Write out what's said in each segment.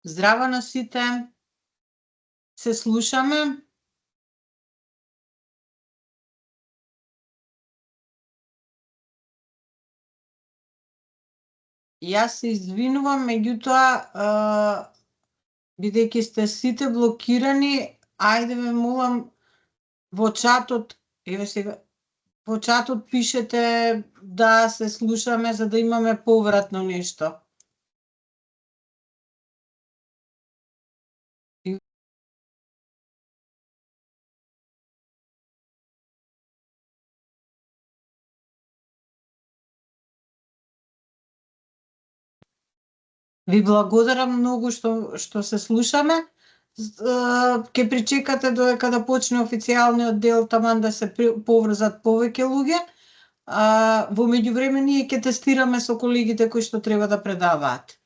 Здраво на сите, се слушаме. Јас се извинувам, меѓутоа, бидејќи сте сите блокирани, ајде ве молам во чатот, еве сега, во чатот пишете да се слушаме за да имаме повратно нешто. Ви благодарам многу што се слушаме. Ќе причекате додека да почне официјалниот дел таман да се поврзат повеќе луѓе. Во меѓувреме ние ќе тестираме со колегите кои што треба да предаваат.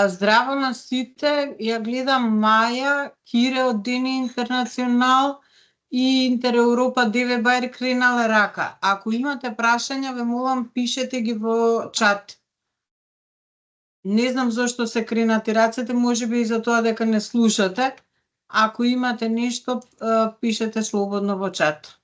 Здраво на сите, ја гледам Маја, Кире од Дени Интернационал и Интер Европа ДВ Бајр кренале рака. Ако имате прашања, ве молам пишете ги во чат. Не знам зошто се кренати рацете, можеби и за тоа дека не слушате. Ако имате нешто, пишете слободно во чат.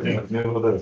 Благодарю.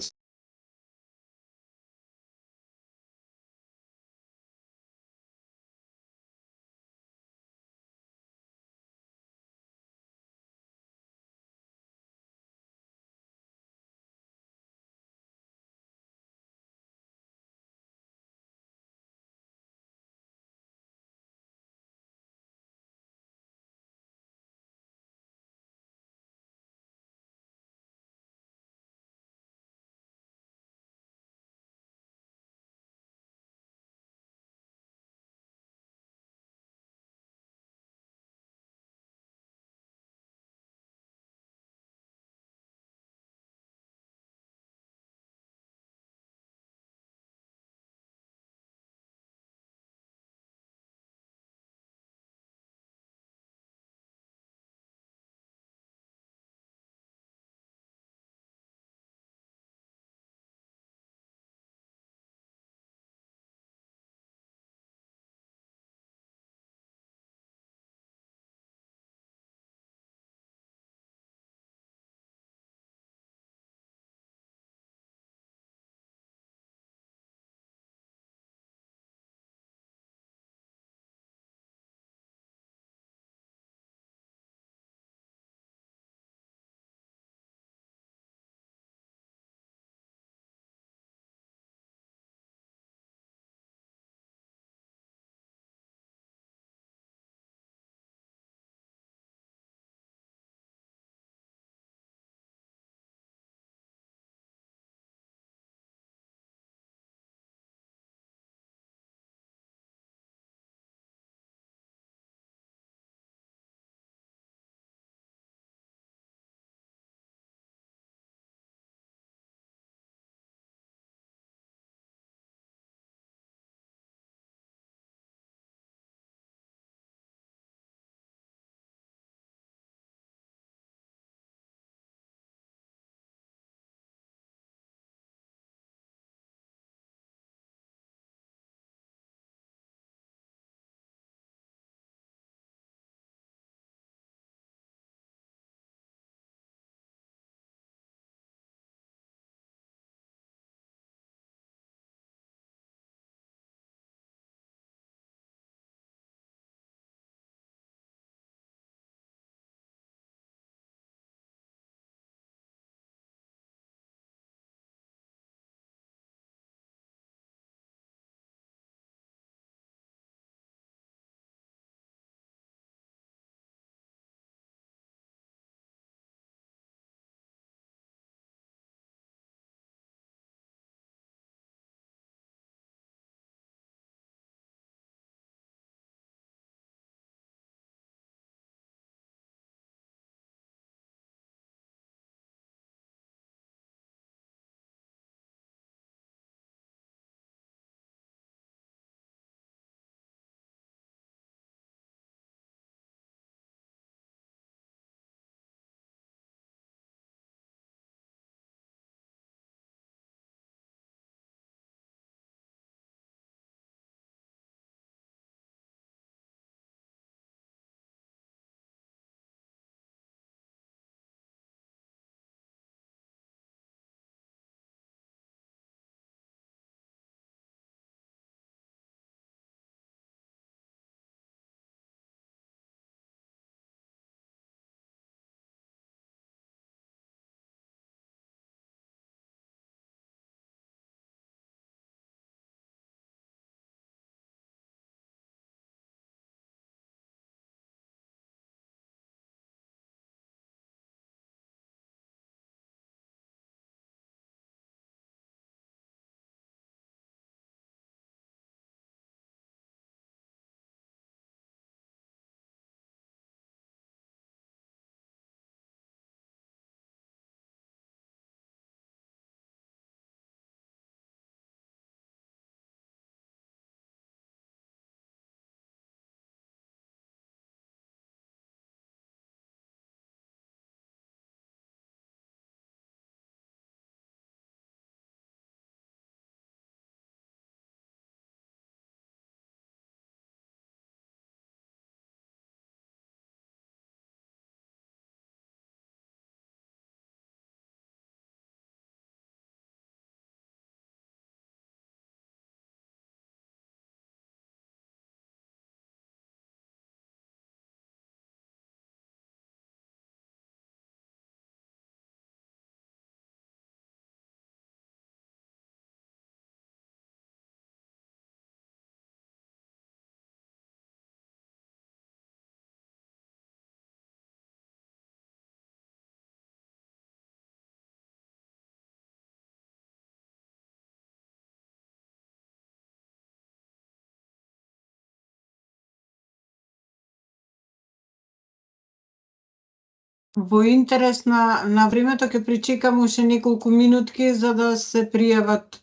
Во интерес на времето ќе причекам уште неколку минутки за да се пријават,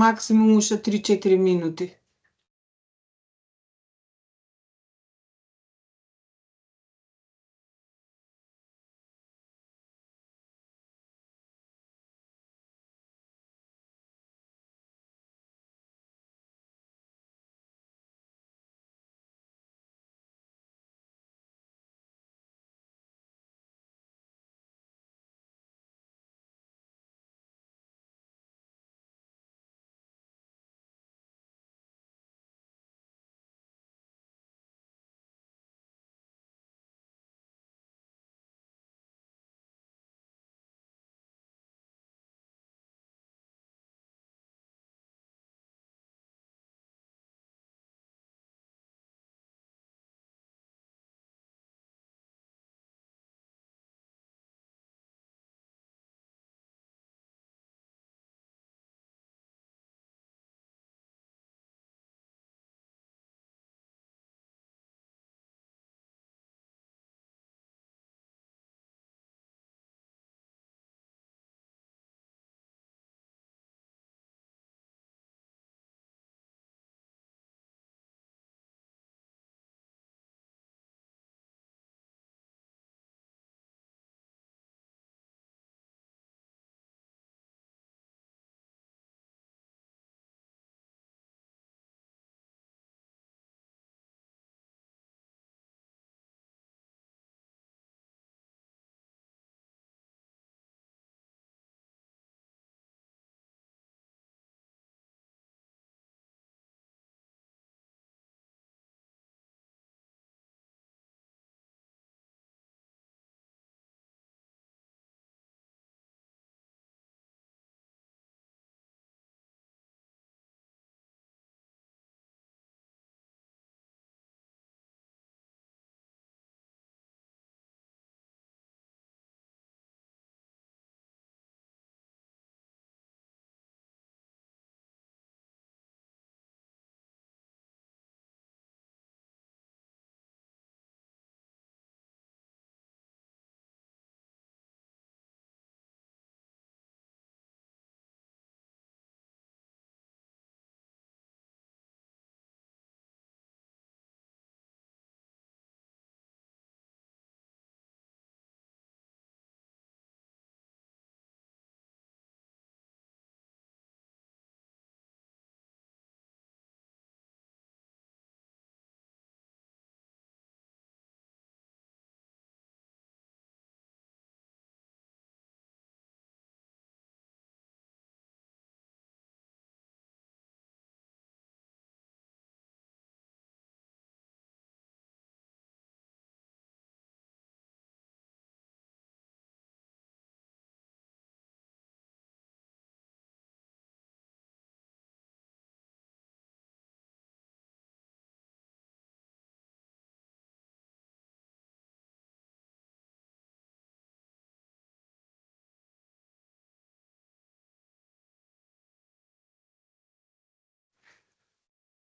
максимум уште 3-4 минути.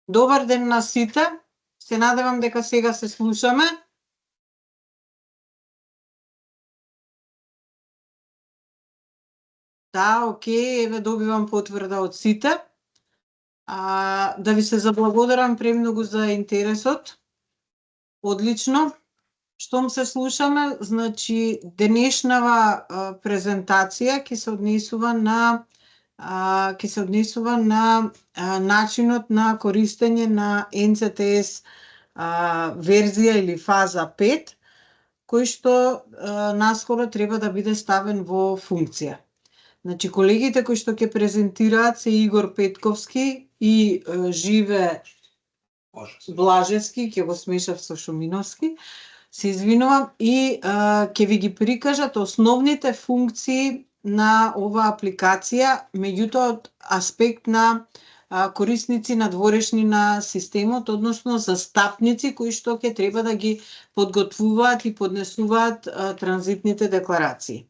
Добар ден на сите. Се надевам дека сега се слушаме. Да, окей, еве добивам потврда од сите. Да ви се заблагодарам премногу за интересот. Одлично. Штом се слушаме, значи денешнава презентација ќе се однесува на начинот на користење на NCTS верзија или фаза 5, кој што наскоро треба да биде ставен во функција. Значи, колегите кои што ќе презентираат се Игор Петковски и Живе Блажевски, ќе го смешав со Шуминовски, се извинувам, и ќе ви ги прикажат основните функции на оваа апликација, меѓутоа од аспект на корисници надворешни на системот, односно застапници кои што ќе треба да ги подготвуваат и поднесуваат транзитните декларации.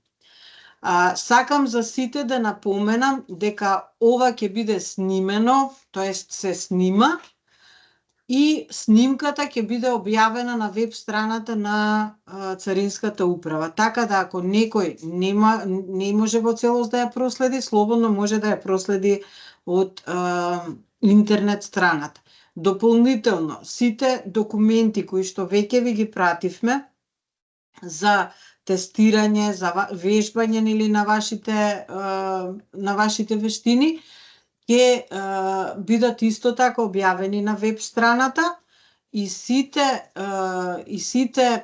Сакам за сите да напоменам дека ова ќе биде снимено, тоест се снима, и снимката ќе биде објавена на веб страната на Царинската управа. Така да ако некој не може во целост да ја проследи, слободно може да ја проследи од интернет страната. Дополнително, сите документи кои што веќе ви ги пративме за тестирање, за вежбање или на вашите вештини, ќе бидат исто така објавени на веб страната и сите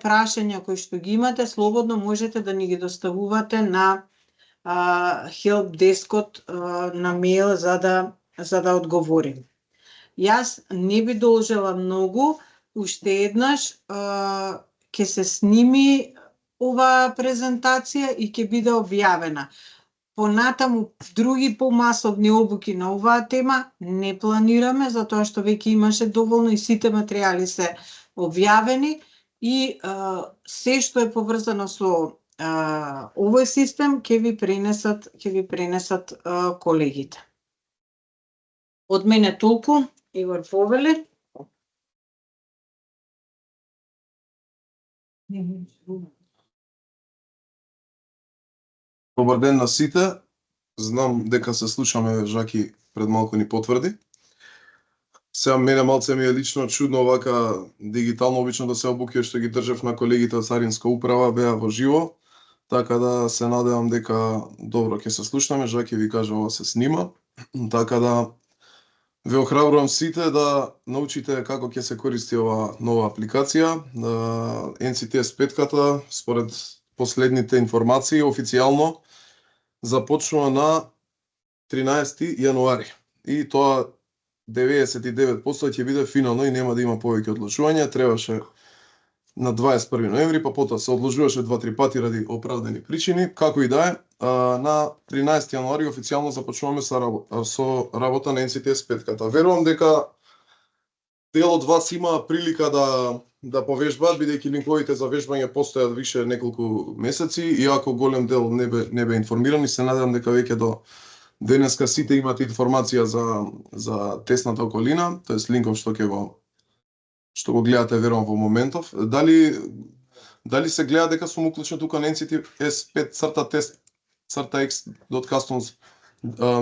прашања кои што ги имате, слободно можете да ни ги доставувате на help дескот на мејл за да одговорим. Јас не би должела многу, уште еднаш ќе се сними оваа презентација и ќе биде објавена. Понатаму други помасовни обуки на оваа тема не планираме, затоа што веќе имаше доволно и сите материјали се објавени и се што е поврзано со овој систем ќе ви пренесат колегите. Од мене толку, Игор повели. Добар ден на сите. Знам дека се слушаме, Жаки пред малку ни потврди. Сега мене малце ми е лично чудно овака дигитално, обично да се обуки што ги држав на колегите од Царинска управа беа во живо. Така да се надевам дека добро ќе се слушнеме, Жаки ви кажа ова се снима. Така да ве охрабрувам сите да научите како ќе се користи ова нова апликација. NCTS 5-ката, според последните информации, официјално започнува на 13 јануари. И тоа 99% ќе биде финално и нема да има повеќе одлучувања. Требаше на 21 ноември, па потоа се одложуваше 2-3 пати ради оправдани причини. Како и да е, на 13 јануари официјално започнуваме со работа на NCTS 5-ката. Верувам дека дел од вас има прилика да повежбаат, бидејќи линковите за вежбање постојат више неколку месеци, иако голем дел не бе информирани. Се надевам дека веќе до денеска сите имат информација за тесната околина, тоест линков што го гледате верувам во моментов. Дали се гледа дека сум уклучен тука на NCTS5-test.x.customs?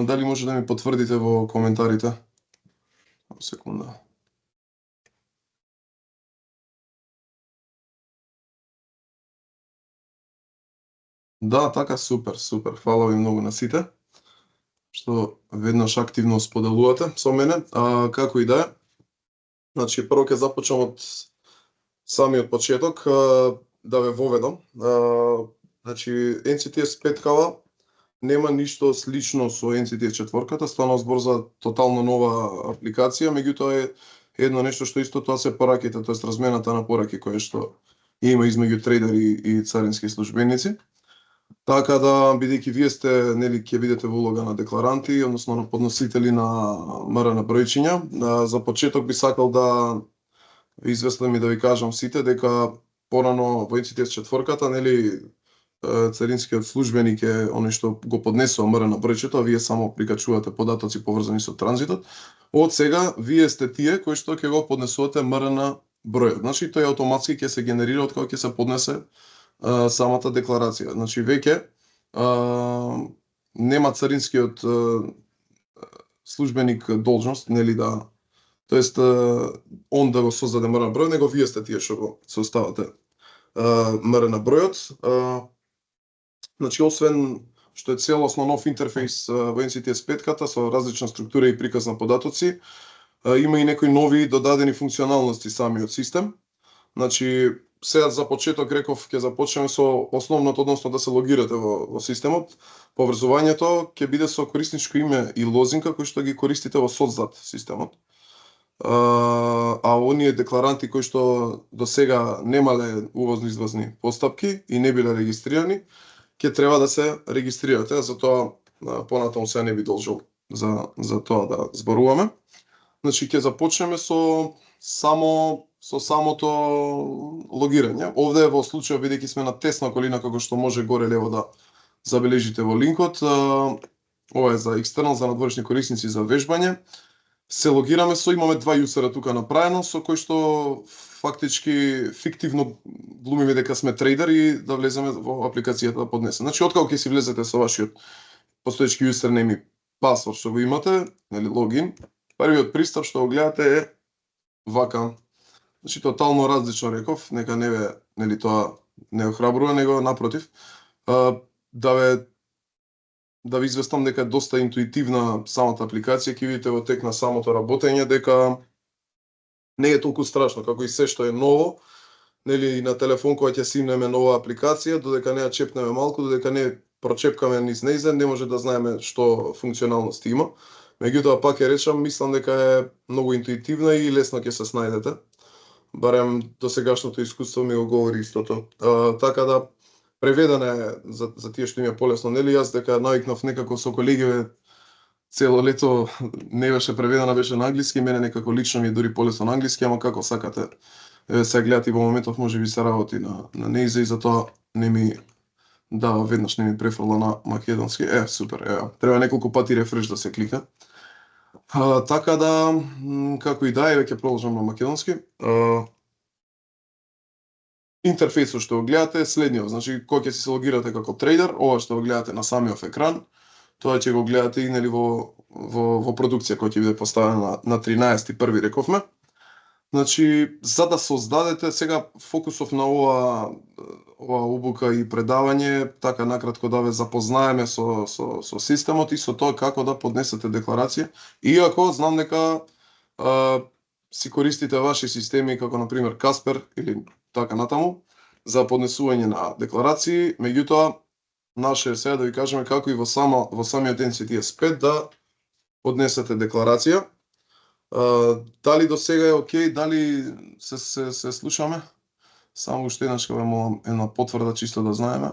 Дали може да ми потврдите во коментарите? Секунда. Да, така, супер. Фала ви многу на сите што веднаш активно споделувате со мене. Како и да е, значи прво ќе започнам од самиот почеток да ве воведам. Значи NCTS 5-кава нема ништо слично со NCTS 4-ката, станува збор за тотално нова апликација, меѓутоа е едно нешто што исто тоа се пораките, тоест размената на пораки која што има измеѓу трейдери и царински службеници. Така да, бидејќи вие сте, нели, ќе бидете во улога на декларанти, односно на подносители на МРН бројчиња, за почеток би сакал да ви известам и да ви кажам сите дека порано во NCTS 4-ката, нели, царинскиот службеник е оној што го поднесува МРН бројчето, а вие само прикачувате податоци поврзани со транзитот. Од сега вие сте тие кои што ќе го поднесувате МРН бројот. Значи тој автоматски ќе се генерира од кога ќе се поднесе самата декларација. Значи веќе нема царинскиот службеник должност, нели, да, тоест он да го создаде МРН број, него вие сте тие што го составате МРН бројот. Значи освен што е целосно нов интерфејс во NCTS 5-ката со различна структура и приказ на податоци, има и некои нови додадени функционалности самиот систем. Значи сега за почеток реков ќе започнеме со основното, односно да се логирате во системот. Поврзувањето ќе биде со корисничко име и лозинка кои што ги користите во соцдат системот. А оние декларанти кои што до сега немале увозно-извозни постапки и не биле регистрирани, ќе треба да се регистрирате, затоа понатаму сега не би должел за тоа да зборуваме. Значи ќе започнеме со самото логирање. Овде во случај, бидејќи сме на тесна околина, како што може горе лево да забележите во линкот, ова е за екстернал, за надворешни корисници за вежбање. се логираме имаме два јусера тука направено, со кој што фактички фиктивно глумиме дека сме трейдер и да влеземе во апликацијата да поднесеме. Значи, откако ќе си влезете со вашиот постоечки username и пасворд што го имате, нели логин, првиот пристап што го гледате е вака. Значи, тотално различно реков, нека не ве, нели тоа не охрабрува, него напротив, да ви известам дека е доста интуитивна самата апликација, ќе видите во тек на самото работење дека не е толку страшно, како и се што е ново, нели на телефон кога ќе симнеме нова апликација, додека не ја чепнеме малку, додека не прочепкаме низ нејза, не може да знаеме што функционалности има. Меѓутоа, пак ја речам, мислам дека е многу интуитивна и лесно ќе се снајдете. Барем досегашното искуство ми го говори истото. Така да, преведена е за тие што им е полесно, нели јас дека навикнав некако со колеги цело лето не беше преведена, беше на англиски, мене некако лично ми е дури полесно на англиски, ама како сакате. Се гледат и во моментов можеби се работи на нејза и затоа не ми веднаш не ми префрла на македонски. Супер, треба неколку пати рефреш да се клика. Така да, како и да, ќе продолжам на македонски. Интерфејсот што го гледате е следниот, значи кога ќе се логирате како трейдер, ова што го гледате на самиот екран, тоа ќе го гледате и нели во продукција која ќе биде поставена на 13.1 рековме. Значи, за да создадете, сега фокусов на ова обука и предавање, така накратко да ве запознаеме со системот и со тоа како да поднесете декларација, иако знам дека си користите ваши системи како например Каспер или така натаму за поднесување на декларации, меѓутоа наше е сега да ви кажеме како и во самиот NCTS5 да поднесете декларација. Дали до сега е окей, дали се слушаме? Само уште еднаш ќе ве молам една потврда чисто да знаеме.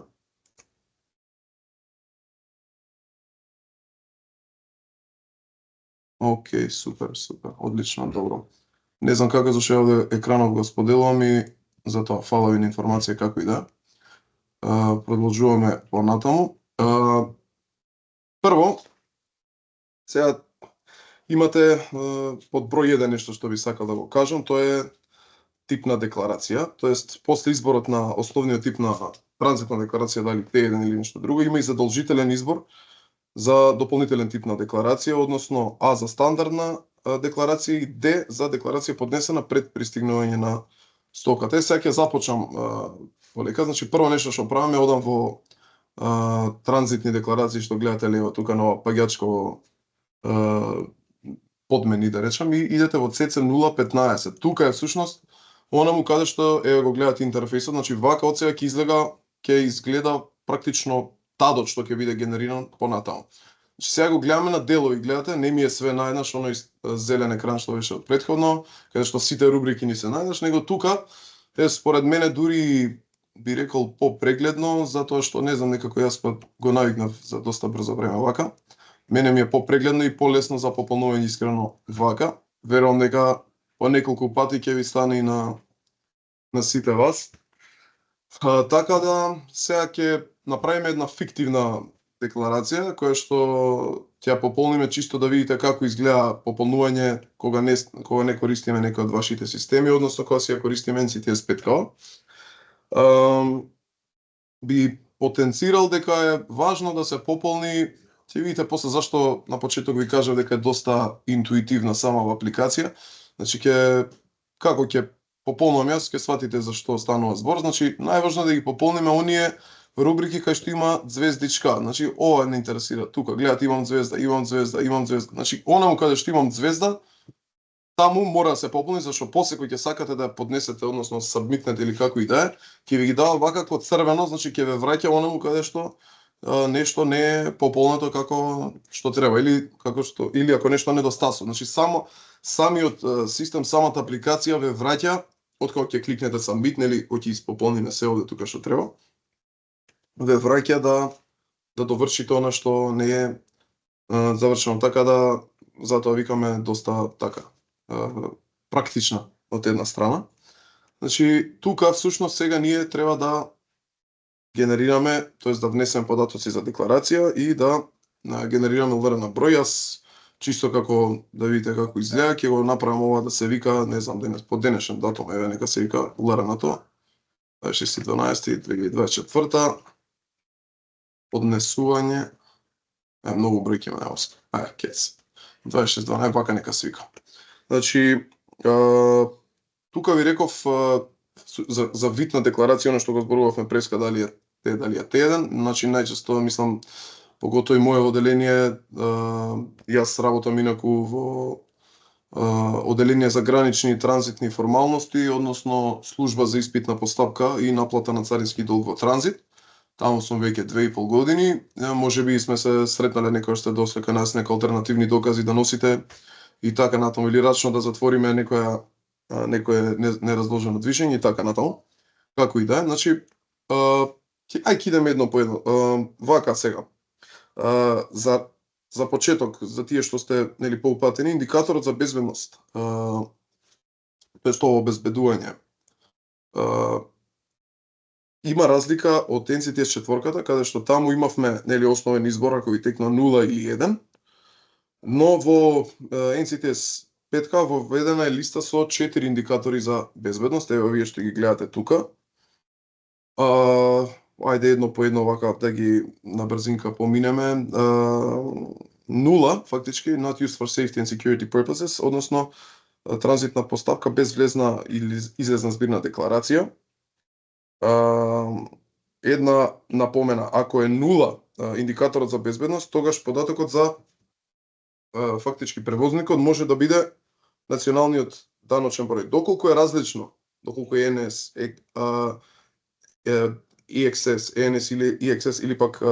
Окей, супер, одлично, добро. Не знам како зашто овде екранот го споделувам и затоа фала ви на информација како и да. Продолжуваме понатаму. Прво, сега имате под број 1 нешто што би сакал да го кажам, тоа е тип на декларација, тоест после изборот на основниот тип на транзитна декларација, дали Т1 или нешто друго, има и задолжителен избор за дополнителен тип на декларација, односно А за стандардна декларација и Д за декларација поднесена пред пристигнување на стоката. Сега ќе започнам полека, значи прво нешто што правиме, одам во транзитни декларации што гледате лево тука на ова паѓачко подмени да речам и идете во CC 015. Тука е всушност онаму каде што го гледате интерфејсот, значи вака од сега ќе изгледа практично тадот што ќе биде генериран понатаму. Значи сега го гледаме на делови, гледате, не ми е све наеднаш оној зелен екран што беше од претходно, каде што сите рубрики ни се наеднаш, него тука е според мене дури би рекол попрегледно, затоа што не знам, некако јас го навикнав за доста брзо време вака. Мене ми е попрегледно и полесно за пополнување искрено вака. Верувам дека по неколку пати ќе ви стане и на сите вас. Така да, сега ќе направиме една фиктивна декларација, која што ќе ја пополниме чисто да видите како изгледа пополнување кога не користиме некој од вашите системи, односно кога си ја користиме NCTS5 као. Би потенцирал дека е важно да се пополни. Ќе видите после зашто на почеток ви кажав дека е доста интуитивна сама апликација. Значи како ќе пополнувам јас, ќе сватите зашто станува збор. Значи најважно е да ги пополниме оние рубрики кај што има звездичка. Значи ова не интересира. Тука гледате имам звезда. Значи онаму каде што имам звезда, таму мора да се пополни, зашто после кој ќе сакате да ја поднесете, односно сабмитнете или како и да е, ќе ви ги дава вака код црвено, значи ќе ве враќа онаму каде што нешто не е пополнето како што треба или ако нешто недостасува. Значи самиот систем, самата апликација ве враќа откако ќе кликнете submit, нели кога ќе испополниме се овде тука што треба. Ве враќа да довршите она што не е завршено, така да затоа викаме доста така практична од една страна. Значи тука всушност сега ние треба да генерираме, тоест да внесеме податоци за декларација и да генерираме уверен на број. Јас чисто како да видите како изгледа, ќе го направам ова да се вика, не знам денес по денешен датум, еве нека се вика ударното 26.12.2024 поднесување многу бројки ме неоста. Кец. 26.12 вака нека се вика. Значи тука ви реков за вид на декларација, она што го зборувавме преска дали е Т1, значи најчесто мислам поготоа и мое оделение, јас работам инаку во оделение за гранични и транзитни формалности, односно служба за испитна постапка и наплата на царински долг во транзит. Таму сум веќе 2,5 години. Можеби сме се сретнале некој што доска нас нека алтернативни докази да носите и така натаму, или рачно да затвориме некое неразложено движење и така натаму. Како и да е, значи ќе идеме едно по едно. Вака сега. За почеток, за тие што сте нели поупатени, индикаторот за безбедност, тоа обезбедување, има разлика од NCTS 4, каде што таму имавме нели основен избор ако ви текна 0 или 1, но во NCTS 5 воведена е листа со 4 индикатори за безбедност, ево вие што ги гледате тука. Ајде едно по едно вака да ги на брзинка поминеме. 0 фактички not used for safety and security purposes, односно транзитна постапка без влезна или излезна збирна декларација. Една напомена, ако е 0 индикаторот за безбедност, тогаш податокот за фактички превозникот може да биде националниот даночен број. Доколку е различно, доколку е НС, EXS, ENS или EXS или пак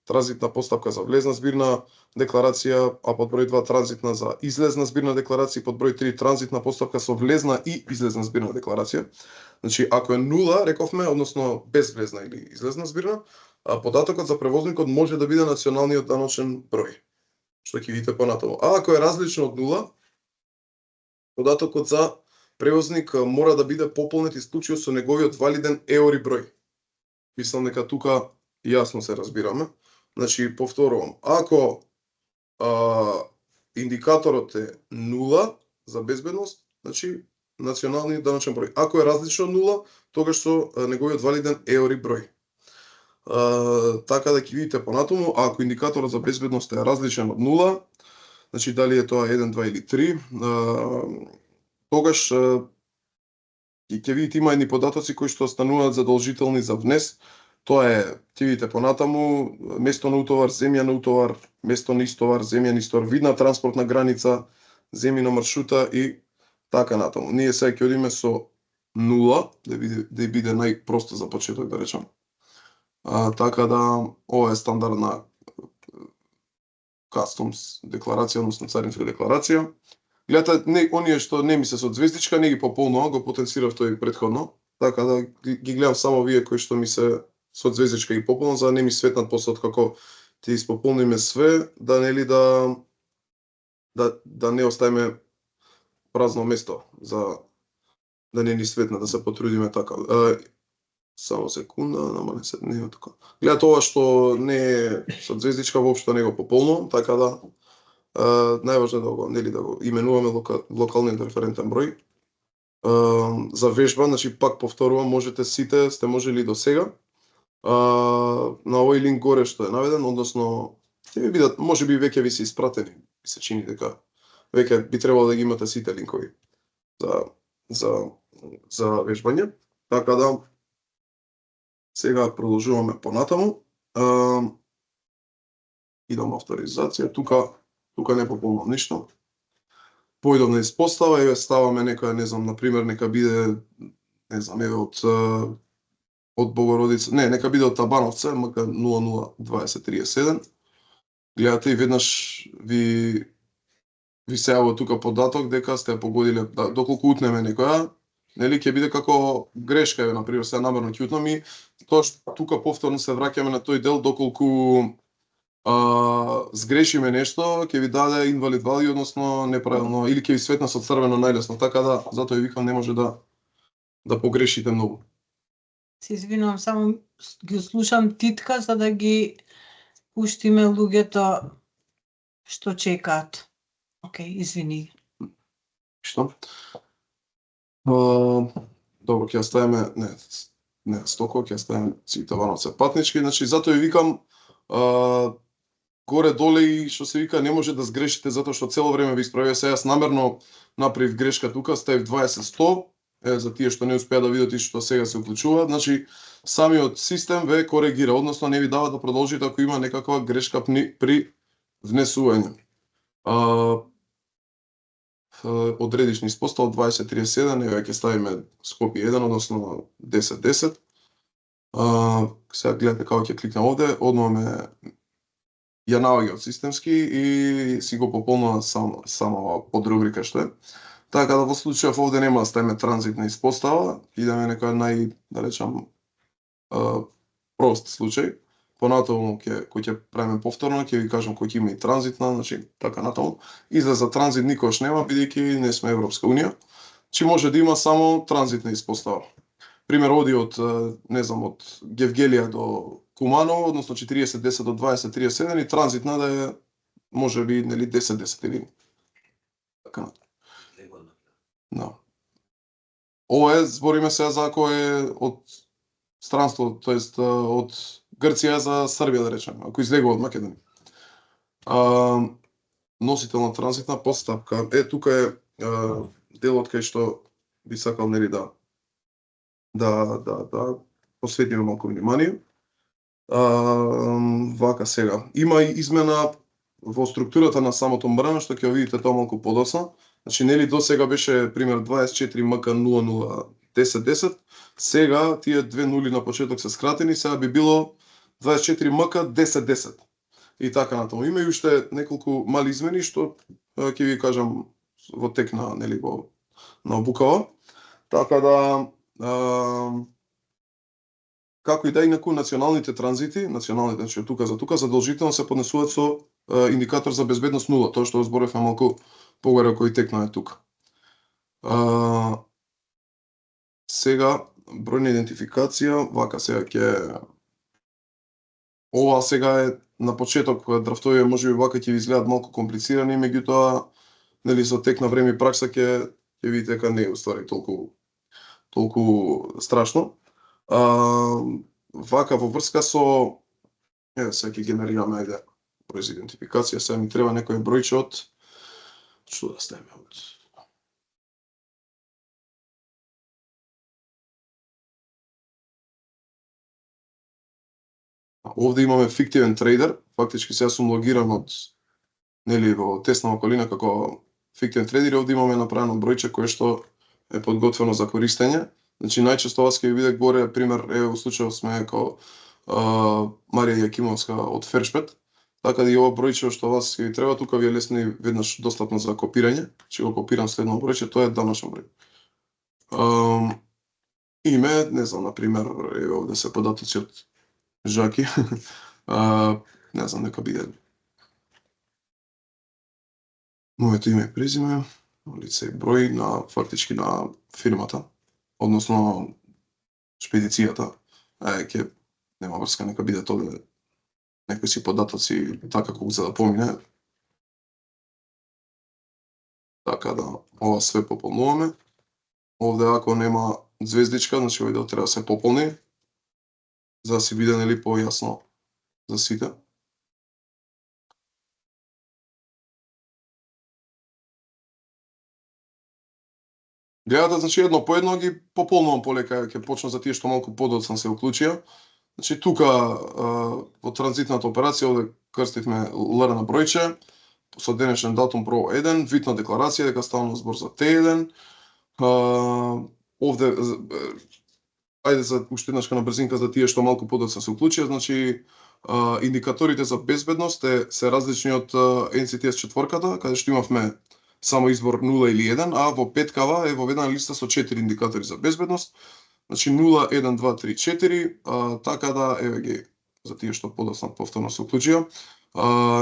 транзитна постапка за влезна збирна декларација, а под број 2 транзитна за излезна збирна декларација, под број 3 транзитна постапка со влезна и излезна збирна декларација. Значи, ако е 0, рековме, односно без влезна или излезна збирна, податокот за превозникот може да биде националниот даночен број, што ќе видите понатаму. А ако е различно од 0, податокот за превозник мора да биде пополнет исклучиво со неговиот валиден еури број. Мислам дека тука јасно се разбираме. Значи, повторувам, ако индикаторот е 0 за безбедност, значи националниот даночен број. Ако е различно од 0, тогаш со неговиот валиден еури број. Така да ќе видите понатаму, ако индикаторот за безбедност е различен од 0, значи дали е тоа 1, 2 или 3, тогаш ќе видите има едни податоци кои што стануваат задолжителни за внес. Тоа е, ќе видите понатаму, место на утовар, земја на утовар, место на истовар, земја на истовар, вид на транспортна граница, земјина маршрута и така натаму. Ние сега ќе одиме со 0, да биде најпросто за почеток, да речам. Така да, ова е стандардна customs декларација, односно царинска декларација. Гледате, оние што не ми се со звездичка, не ги пополнувам, го потенцирав тој претходно, така да ги гледам само вие кои што ми се со звездичка ги пополнам, за да не ми светнат после како ти испополниме све, да нели да не оставиме празно место, за да не ни светна, да се потрудиме така. Само секунда, не е така. Гледате, ова што не е со звездичка воопшто не го пополнувам, така да најважно е да го именуваме локалниот референтен број. За вежба, значи пак повторувам, можете сите сте можели до сега. На овој линк горе што е наведен, односно ќе ви бидат, можеби веќе ви се испратени, ми се чини дека веќе би требало да ги имате сите линкови за вежбање. Така да сега продолжуваме понатаму. Идам авторизација, тука не пополнам ништо. Поидам на испостава, еве ставаме некоја, не знам, например, нека биде, не знам, еве од Богородица, нека биде од Табановца, мака 002037. Гледате и веднаш ви се јавува тука податок дека сте погодиле, доколку утнеме некоја, нели ќе биде како грешка, еве на пример, се намерно ќе утнам и тоа што тука повторно се враќаме на тој дел, доколку сгрешиме нешто, ќе ви даде invalid value, односно неправилно, или ќе ви светна со црвено најлесно, така да затоа ви викам не може да погрешите многу. Се извинувам, само ги слушам титка за да ги пуштиме луѓето што чекаат. Океј, извини. Што? Добро, ќе ја ставиме, не стоко, ќе ја ставиме сите вановце патнички, значи затоа ви викам, горе доле и што се вика не може да сгрешите затоа што цело време ви исправува. Се јас намерно направив грешка тука, ставив 20-100, за тие што не успеа да видат и што сега се уклучуваат, значи самиот систем ве коригира, односно не ви дава да продолжите ако има некаква грешка при внесување. Одредиш низ постал 20-31, еве ќе ставиме Скопје 1, односно 10-10. Сега гледате како ќе кликнам овде, одма ме ја наоѓа од системски и си го пополнува само подрубрика што е. Така да во случајов овде нема да ставиме транзитна испостава, идеме некој да речам, прост случај. Понатаму кој ќе правиме повторно, ќе ви кажам кој ќе има и транзитна, значи така натаму. Излез за транзит никош нема, бидејќи не сме Европска унија, че може да има само транзитна испостава. Пример оди од, не знам, од Гевгелија до Куманово, односно 40-10 до 20-31 и транзитна да е можеби нели 10-10 или така натаму. Да. Ова е, збориме сега за кој е од странство, тоест од Грција за Србија, да речеме, ако излегува од Македонија. Носител на транзитна подстапка. Тука е делот кај што би сакал нели да посветиме малку внимание. Вака сега. Има и измена во структурата на самото мрна, што ќе видите тоа малку подоцна. Значи, нели до сега беше, пример, 24 МК 00 10-10, сега тие две нули на почеток се скратени, сега би било 24 МК 10-10. И така натаму. Има и уште неколку мали измени што ќе ви кажам во тек на нели на обукава. Така да како и да инаку националните транзити, значи од тука за тука задолжително се поднесуваат со индикатор за безбедност 0, тоа што зборевме малку погоре кој текна е тука. Сега број на идентификација, вака сега ќе ова сега е на почеток кога драфтовија можеби вака ќе ви изгледаат малку комплицирани, меѓутоа нели со тек на време и пракса ќе видите дека не е уствари толку страшно. Вака во врска со сега ќе генерираме број за идентификација, сега ми треба некој бројче од што да ставиме од овде имаме фиктивен трейдер, фактички сега сум логиран од нели во тесна околина како фиктивен трейдер и овде имаме направено бројче кое што е подготвено за користење. Значи најчесто ова ќе ви биде горе пример, во случајот сме како Марија Јакимовска од Фершпет, така да и ова бројче што вас ќе ви треба, тука ви е лесно и веднаш достапно за копирање. Ќе го копирам следно бројче, тоа е данашен број. Име, не знам, на пример, овде се податоци од Жаки. Не знам, нека биде моето име и презиме, лице и број на фактички на фирмата, односно шпедицијата. Ќе нема врска, нека биде тоа некои си податоци така како за да помине. Така да, ова све пополнуваме. Овде ако нема звездичка, значи овде да треба да се пополни, за да си биде нели појасно за сите. Гледате, значи едно по едно ги пополнувам полека, ќе почнам за тие што малку подоцна се уклучија. Значи тука во транзитната операција овде крстивме ЛР на бројче, со денешен датум ПРО 1, вид на декларација дека ставаме збор за Т1. Овде ајде за уште еднашка на брзинка за тие што малку подоцна се уклучија, значи индикаторите за безбедност се различни од NCTS 4-ката, каде што имавме само избор 0 или 1, а во петкава е воведена листа со 4 индикатори за безбедност. Значи 0, 1, 2, 3, 4, така да еве ги за тие што подоцна повторно се уклучија.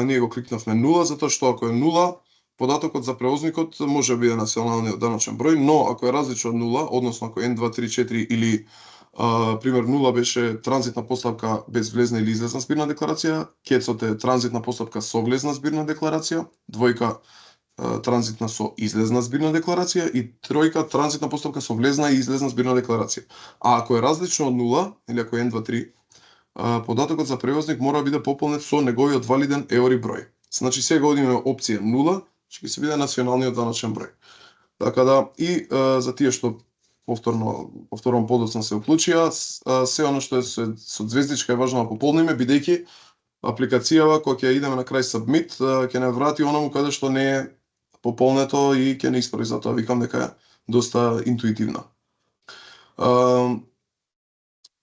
Ние го кликнавме 0 затоа што ако е 0, податокот за превозникот може да биде националниот даночен број, но ако е различно од 0, односно ако е 1, 2, 3, 4 или Пример 0 беше транзитна постапка без влезна или излезна збирна декларација, кецот е транзитна постапка со влезна збирна декларација, двојка транзитна со излезна збирна декларација и тројка транзитна постапка со влезна и излезна збирна декларација. А ако е различно од 0 или ако е 1, 2, 3, податокот за превозник мора да биде пополнет со неговиот валиден еури број. Значи сега одиме опција 0, ќе се биде националниот даночен број. Така да и за тие што повторно подоцна се уклучија, се она што е со звездичка е важно да пополниме, бидејќи апликацијава кога ќе идеме на крај submit, ќе не врати онаму каде што не е пополнето и ќе не исправи, затоа викам дека е доста интуитивна.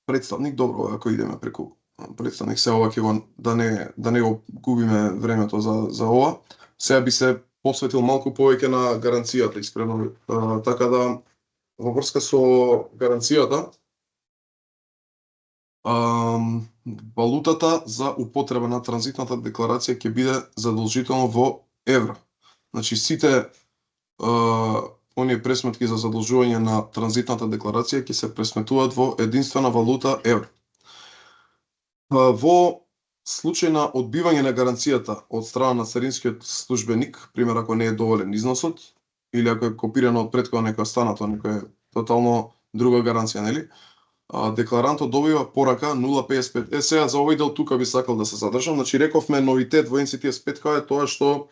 Представник, добро, ако идеме преку представник, се ова ќе го да не го губиме времето за ова. Сега би се посветил малку повеќе на гаранцијата искрено, така да во врска со гаранцијата, валутата за употреба на транзитната декларација ќе биде задолжително во евра. Значи сите оние пресметки за задолжување на транзитната декларација ќе се пресметуваат во единствена валута евро. Во случај на одбивање на гаранцијата од страна на царинскиот службеник, пример ако не е доволен износот или ако е копирано од претходно некоја станато, некоја тотално друга гаранција, нели? Декларантот добива порака 0.55. Сега за овој дел тука би сакал да се задржам. Значи рековме новитет во NCTS 5 е тоа што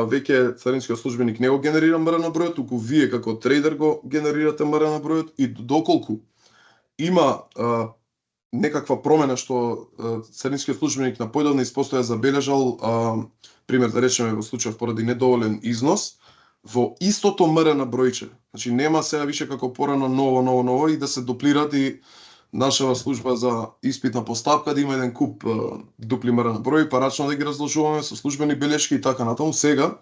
веќе царинскиот службеник не го генерира МРН бројот, туку вие како трейдер го генерирате МРН бројот и доколку има некаква промена што царинскиот службеник на појдовна испостоја забележал, пример да речеме во случај поради недоволен износ, во истото МРН бројче. Значи нема сега више како порано ново и да се дуплират и нашава служба за испитна постапка да има еден куп дупли МРН број, парачно да ги разложуваме со службени белешки и така натаму. Сега,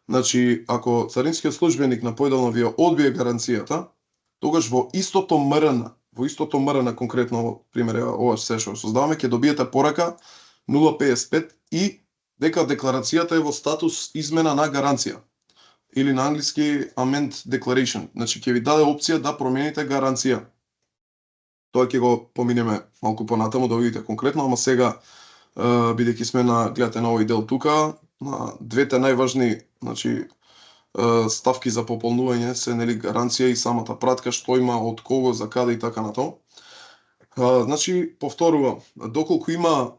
значи ако царинскиот службеник на појдовно вие одбие гаранцијата, тогаш во истото МРН конкретно, пример ова се што создаваме, ќе добиете порака 0.55 и дека декларацијата е во статус измена на гаранција или на англиски amend declaration. Значи ќе ви даде опција да промените гаранција. Тоа ќе го поминеме малку понатаму да видите конкретно, ама сега бидејќи сме гледате на овој дел тука, на двете најважни, значи ставки за пополнување се нели гаранција и самата пратка што има од кого, за каде и така натаму. Значи повторувам, доколку има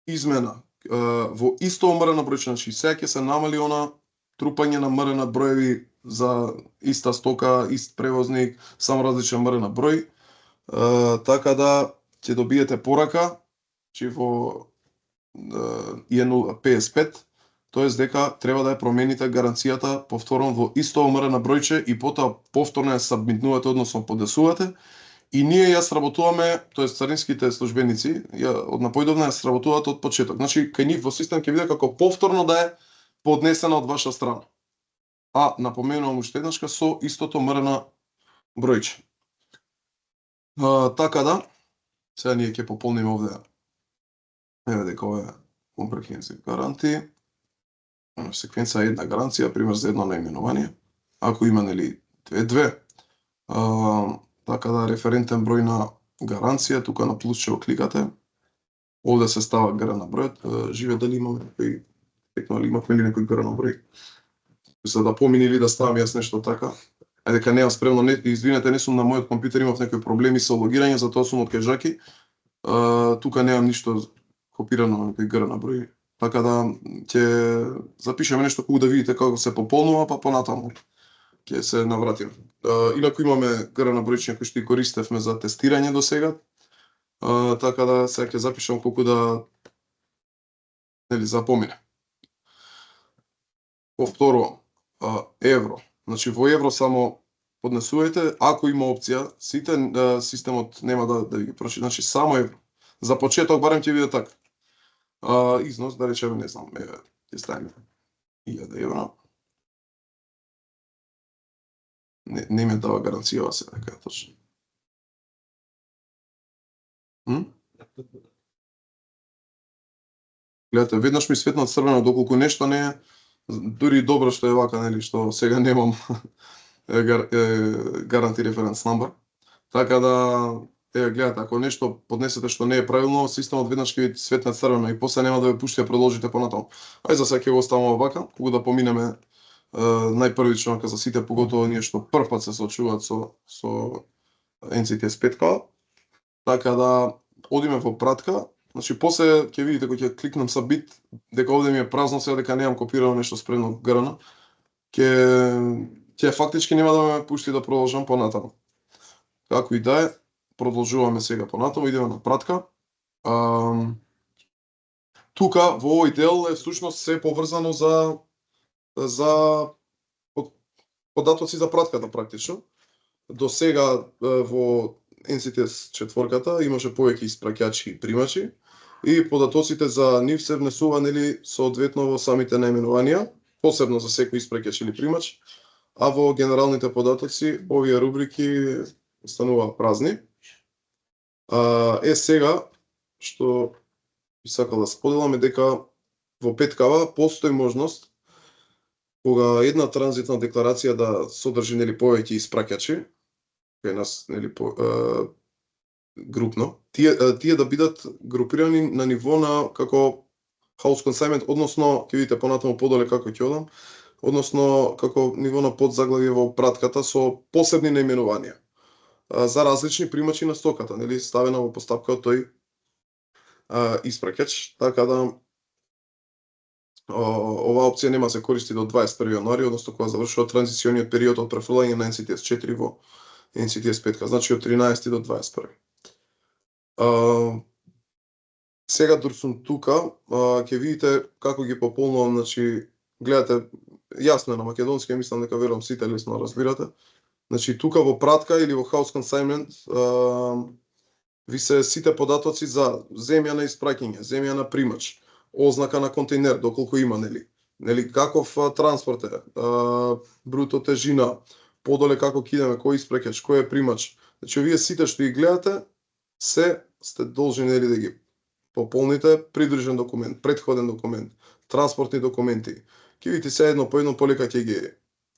измена во исто МРН број, значи сега ќе се намали она трупање на МРН броеви за иста стока, ист превозник, само различен МРН број, така да ќе добиете порака, че во I055, тоест дека треба да ја промените гаранцијата повторно во исто МРН бројче и потоа повторно ја сабмитнувате, односно подесувате. И ние ја сработуваме, тоест царинските службеници од напојдовна ја сработуваат од почеток. Значи кај нив во систем ќе биде како повторно да е поднесена од ваша страна. А напоменувам уште еднашка со истото МРН бројче. Така да, сега ние ќе пополниме овде. Еве дека ова е comprehensive guarantee. Секвенца е една гаранција, пример за едно наименување. Ако има нели две, така да референтен број на гаранција, тука на плюс ќе го кликате. Овде се става ГРН бројот. Живе дали имаме некој текнали имавме ли некој ГРН број? За да помини или да ставам јас нешто така. Ајде дека неам спремно, извинете, не сум на мојот компјутер, имав некои проблеми со логирање, затоа сум од кај Жаки. Тука немам ништо копирано на некој ГРН број. Така да ќе запишеме нешто кога да видите како се пополнува, па понатаму ќе се навратиме. Инаку имаме ГРН бројчиња кои што ги користевме за тестирање до сега. Така да сега ќе запишам колку да нели запомине. Повторувам, евро. Значи во евро само поднесувајте, ако има опција, сите системот нема да ви ги прочита, значи само евро. За почеток барем ќе биде така. Износ, да речеме, не знам, ќе ставиме 1000 евро. Не ме дава гаранцијава се дека точно. Гледате, веднаш ми светна црвено, доколку нешто не е, дури добро што е вака, нели, што сега немам гаранти референс number. Така да, гледате, ако нешто поднесете што не е правилно, системот веднаш ќе ви светне црвено и после нема да ве пушти да продолжите понатаму. Ај за сега ќе го оставаме вака, кога да поминеме најпрвично за сите, поготово ние што прв пат се соочуваат со NCTS 5K. Така да одиме во пратка. Значи после ќе видите кога ќе кликнам submit дека овде ми е празно сега дека немам копирано нешто спремно ГРН. Ќе фактички нема да ме пушти да продолжам понатаму. Како и да е, продолжуваме сега понатаму, идеме на пратка. Тука во овој дел е всушност се поврзано за податоци за пратката практично. До сега во NCTS 4 имаше повеќе испраќачи и примачи и податоците за нив се внесува нели соодветно во самите наименувања, посебно за секој испраќач или примач, а во генералните податоци овие рубрики остануваат празни. Сега што би сакал да споделам е дека во 5K постои можност кога една транзитна декларација да содржи нели повеќе испраќачи, кај нас нели групно, тие да бидат групирани на ниво на како house consignment, односно ќе видите понатаму подоле како ќе одам, односно како ниво на подзаглавје во пратката со посебни наименувања за различни примачи на стоката, нели ставена во постапка од тој испраќач, така да оваа опција нема се користи до 21 јануари, односно кога завршува транзициониот период од префрлање на NCTS 4 во NCTS 5, значи од 13 до 21. Сега дур сум тука, ќе видите како ги пополнувам, значи гледате јасно е на македонски, мислам дека верувам сите лесно разбирате. Значи тука во пратка или во house consignment ви се сите податоци за земја на испраќање, земја на примач, ознака на контейнер доколку има нели каков транспорт е, бруто тежина, подоле како ќе идеме, кој испраќач, кој е примач. Значи овие сите што ги гледате се сте должни нели да ги пополните, придружен документ, претходен документ, транспортни документи. Ќе видите се едно по едно полека ќе ги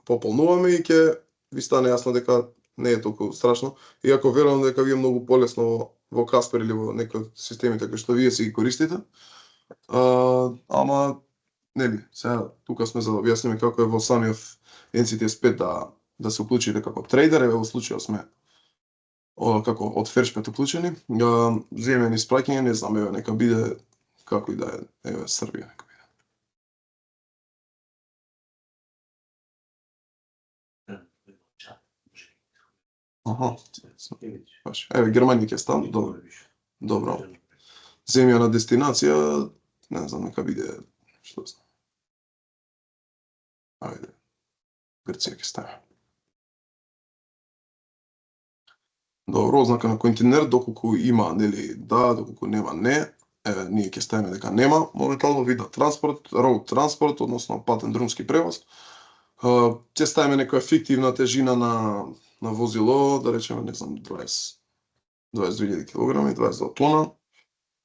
пополнуваме и ќе ви стане јасно дека не е толку страшно, иако верувам дека ви е многу полесно во Каспер или во некои од системите кои што вие си ги користите. Ама нели, сега тука сме за да објасниме како е во самиот NCTS 5 да се уклучите како трейдер, во случајот сме како од Фершпет уклучени. Земјен испраќање, не знам, еве нека биде како и да е, еве Србија нека биде. Еве Германија ќе стане, добро. Земја на дестинација, не знам, нека биде, што знам. Ајде, Грција ќе стане. Добро, ознака на контейнер, доколку има, нели, да, доколку нема, не. Ние ќе ставиме дека нема. Моментално вид на транспорт, road транспорт, односно патен друмски превоз. Ќе ставиме некоја фиктивна тежина на возило, да речеме, не знам, 22.000 килограми, 22 тона.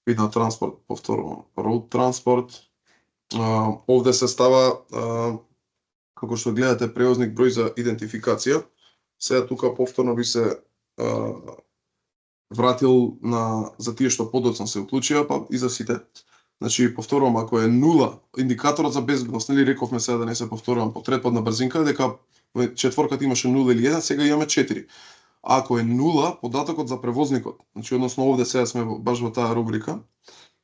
Вид на транспорт, повторно, road транспорт. Овде се става, како што гледате, превозник број за идентификација. Сега тука повторно би се вратил за тие што подоцна се уклучија, па и за сите. Значи, повторувам, ако е 0, индикаторот за безбедност, нели рековме сега да не се повторувам по третпадна брзинка, дека во четворката имаше 0 или 1, сега имаме 4. Ако е 0, податокот за превозникот, значи односно овде сега сме баш во таа рубрика,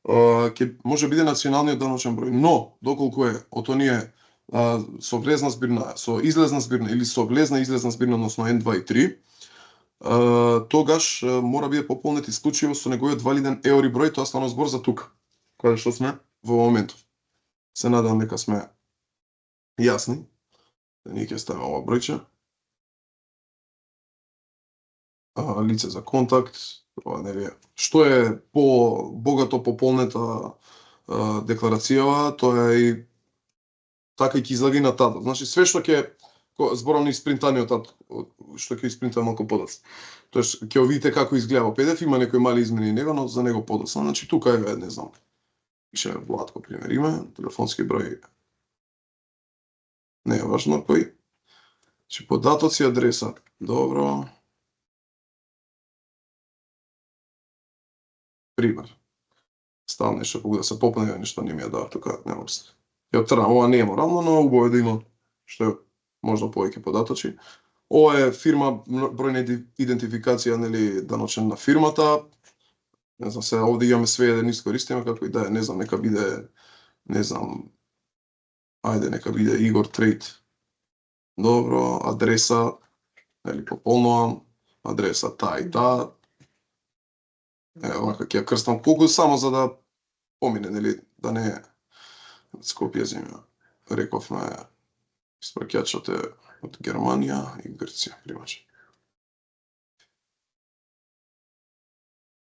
ќе може биде националниот даночен број, но доколку е од оние со влезна збирна, со излезна збирна или со влезна и излезна збирна, односно N2 и 3, тогаш мора биде пополнет исклучиво со неговиот валиден еури број, тоа станува збор за тука, каде што сме во моментов. Се надам дека сме јасни. Ние ќе ставиме ова бројче. Лице за контакт, ова нели е. Што е по богато пополнета декларацијава, тоа е и така и ќе излага и на тато. Значи све што ќе зборам на испринтаниот тато, што ќе испринтам малку подоцна. Тоест ќе видите како изгледа во PDF, има некои мали измени него, но за него подоцна. Значи тука е, не знам. Пише Владко пример име, телефонски број. Не е важно кој. Значи податоци, адреса. Добро. пример. Ставам нешто кога да се попне, нешто не ми ја дава тука, нема врска. Ја тргнам, ова не е морално, но убаво е да има што е можда повеќе податоци. Ова е фирма, бројна идентификација, нели, даночен на фирмата. Не знам, се овде имаме све да не искористиме, како и да е, не знам, нека биде, не знам, ајде, нека биде Игор Трейд. Добро, адреса, нели, пополнувам, адреса таа и таа. Вака ќе ја крстам колку само за да помине, нели, да не е Скопје земја. Рековме, испраќачот е од Германија и Грција, примачи.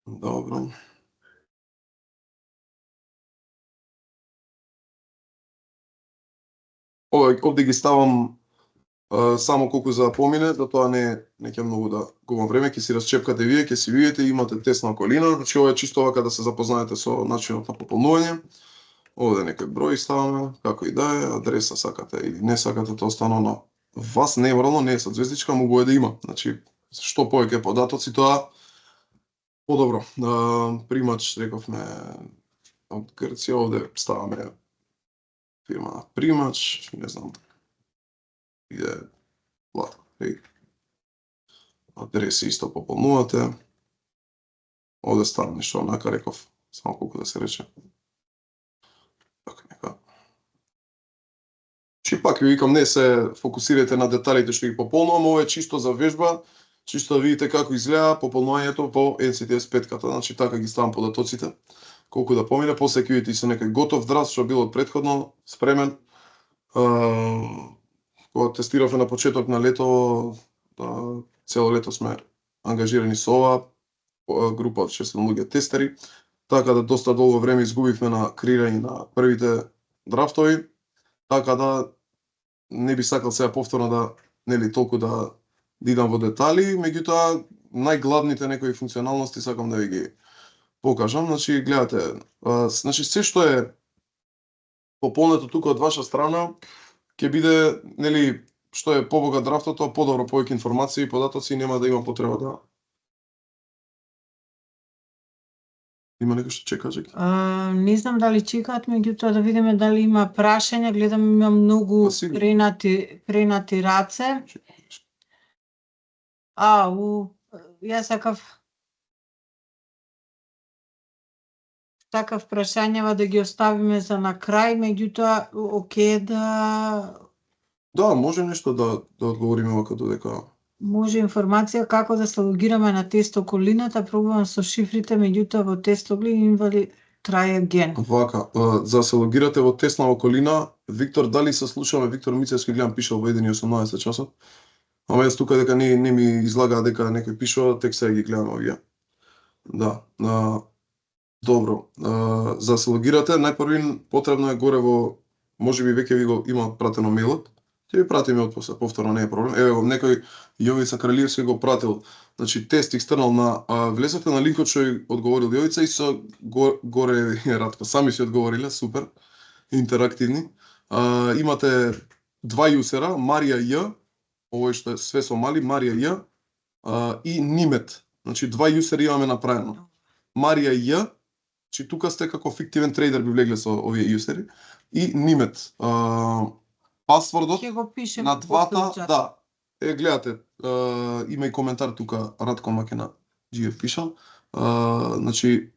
Добро. Овде ги ставам само колку за да помине, да тоа не ќе многу да губам време, ќе си расчепкате вие, ќе си видите, имате тесна околина, значи ова е чисто вака да се запознаете со начинот на пополнување. Овде некој број ставаме, како и да е, адреса сакате или не сакате, тоа останува на вас, не е морално, не е со звездичка, могу е да има. Значи, што повеќе податоци, тоа подобро. Примач, рековме, од Грција, овде ставаме фирма на примач, не знам, иде плата, адреси исто пополнувате. Овде ставам нешто онака, реков, само колку да се рече. Така, нека. Чи пак ви викам, не се фокусирате на деталите што ги пополнувам, ова е чисто за вежба, чисто да видите како изгледа пополнувањето по NCTS 5-ката, значи така ги ставам податоците, колку да помине, после ќе видите и со некој готов драфт што бил од претходно спремен. Кога тестиравме на почеток на лето, цело лето сме ангажирани со ова група од 6 луѓе тестери, така да доста долго време изгубивме на креирање на првите драфтови, така да не би сакал сега повторно да, нели, толку да идам во детали, меѓутоа најглавните некои функционалности сакам да ви ги покажам. Значи, гледате, значи се што е пополнето тука од ваша страна ќе биде, нели, што е побогат драфтот, тоа подобро, повеќе информации и податоци, нема да има потреба да има некој што чека, чека. Не знам дали чекаат, меѓутоа да видиме дали има прашања. Гледам има многу пренати раце. Јас такав прашањава да ги оставиме за на крај, меѓутоа окей да може нешто да одговориме вака додека може информација како да се логираме на тест околината, пробувам со шифрите, меѓутоа во тест инвали try again. Вака, за да се логирате во тесна околина, Виктор, дали се слушаме, Виктор Мицевски, гледам пишал во 1:18 часот. Ама јас тука дека не ми излага дека некој пишува, тек сега ги гледам овие. Да. Добро. За да се логирате, најпрви потребно е горе во, можеби веќе ви го има пратено мејлот. Ќе ви пратиме од после, повторно не е проблем. Еве го некој Јовица Кралиевски го пратил. Значи тест екстернал на влезете на линкот што ја одговорил Јовица и со горе Радко сами си одговориле, супер. Интерактивни. Имате два јусера, Марија Ј, овој што е све со мали, Марија Ј и Нимет. Значи два јусери имаме направено. Марија Ј, чи тука сте како фиктивен трейдер би влегле со овие јусери и Нимет. Пасвордот на двата, да. Гледате, има и коментар тука, Радко Макена GF пишал. Значи,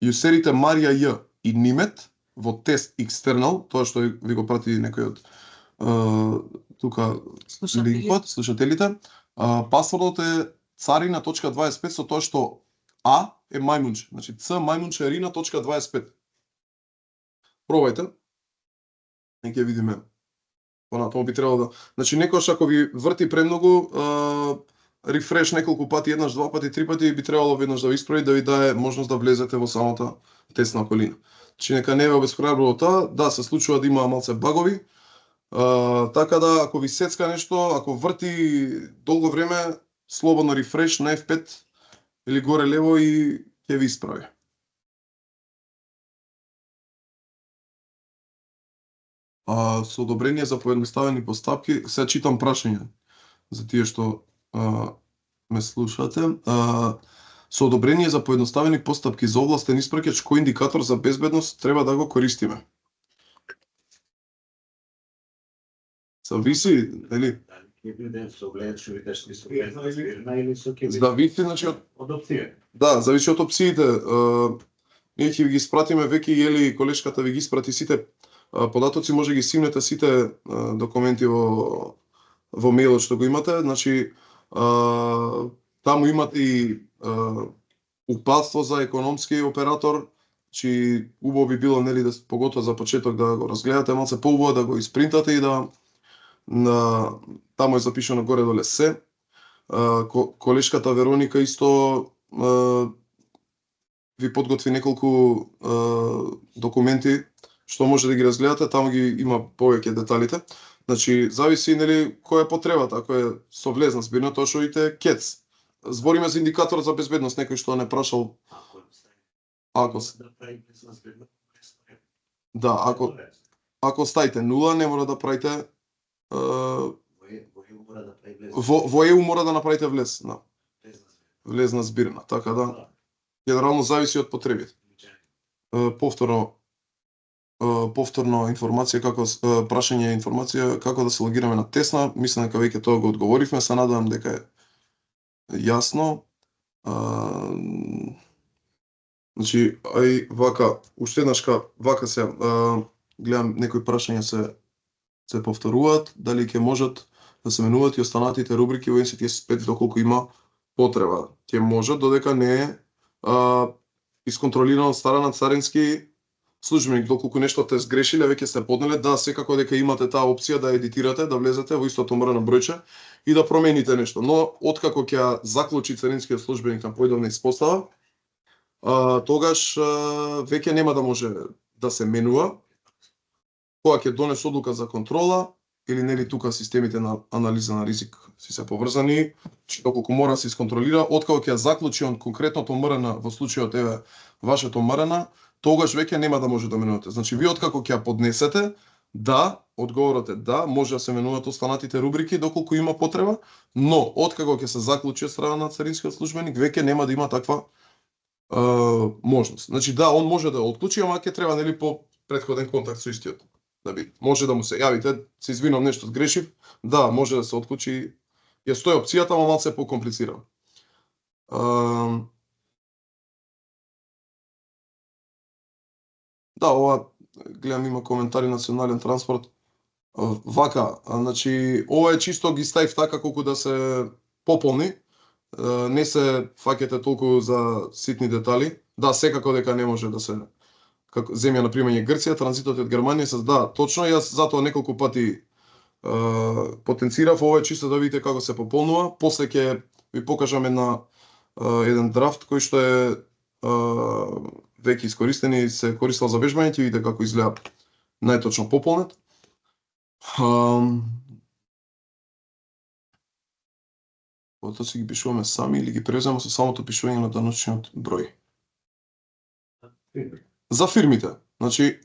јусерите Марија Ј и Нимет во тест екстернал, тоа што ви го прати некој од тука линкот, слушателите, пасвордот е carina.25 со тоа што А е мајмунче, значи C мајмунче Rina.25. Пробајте. Нека видиме. Понатаму би требало да, значи некојаш ако ви врти премногу, рефреш неколку пати, еднаш, два пати, три пати, би требало веднаш да ви исправи да ви даде можност да влезете во самата тесна околина. Значи нека не ве обесхрабрува тоа, да се случува да има малце багови. Така да ако ви сецка нешто, ако врти долго време, слободно рефреш на F5 или горе лево и ќе ви исправи. Со одобрение за поедноставени постапки, сега читам прашање за тие што ме слушате. Со одобрение за поедноставени постапки за овластен испраќач, кој индикатор за безбедност треба да го користиме? Зависи, нели? Зависи, значи, од опција. да, зависи од опциите. Ние ќе ви ги испратиме веќе, ели колешката ви ги испрати сите податоци, може ги симнете сите документи во мејлот што го имате, значи таму имате и упатство за економски оператор, чи убаво би било, нели, да поготоа за почеток да го разгледате малце поубаво, да го испринтате и да таму е запишано горе доле се. Колешката Вероника исто ви подготви неколку документи што може да ги разгледате, таму ги има повеќе деталите. Значи, зависи, нели, која е потребата, ако е со влезна збирна, тоа што ите КЕЦ. Збориме за индикатор за безбедност, некој што не прашал. Да, ако ставите 0, не мора да правите во ЕУ мора да направите влез, да. Влезна збирна, така да. Генерално зависи од потребите. Повторно информација како прашање информација како да се логираме на Тесна, мислам дека веќе тоа го одговоривме, се надевам дека е јасно. Значи, ај вака, уште еднашка, вака се гледам некои прашања се повторуваат, дали ќе можат да се менуваат и останатите рубрики во N45 доколку има потреба. Ќе можат додека не е исконтролирано од страна царински службеник, доколку нешто те сгрешиле, веќе сте поднеле, да, секако дека имате таа опција да едитирате, да влезете во истото мрно бројче и да промените нешто. Но откако ќе заклучи царинскиот службеник на појдовна испостава, тогаш веќе нема да може да се менува. Кога ќе донесе одлука за контрола, или нели тука системите на анализа на ризик си се поврзани, че доколку мора да се исконтролира, откако ќе заклучи он конкретното МРН, во случајот еве вашето МРН, тогаш веќе нема да може да менувате. Значи, ви откако ќе ја поднесете, да, одговорот е да, може да се менуваат останатите рубрики доколку има потреба, но откако ќе се заклучи од страна на царинскиот службеник, веќе нема да има таква можност. Значи, да, он може да ја отклучи, ама ќе треба, нели, по претходен контакт со истиот. Да би, може да му се јавите, се извинувам, нешто сгрешив, да, може да се отклучи, ја стои опцијата, ама малце покомплицирано. Да, ова, гледам, има коментари национален транспорт. Вака, значи, ова е чисто ги ставив така колку да се пополни, не се фаќате толку за ситни детали. Да, секако дека не може да се како земја на примање Грција, транзитот од Германија се да, точно, јас затоа неколку пати потенцирав, ова е чисто да видите како се пополнува. После ќе ви покажам еден драфт кој што е веќе искористен и се користел за вежбање, ќе видите како изгледа најточно пополнет. Тоа си ги пишуваме сами или ги превземаме со самото пишување на даночниот број. За фирмите, значи,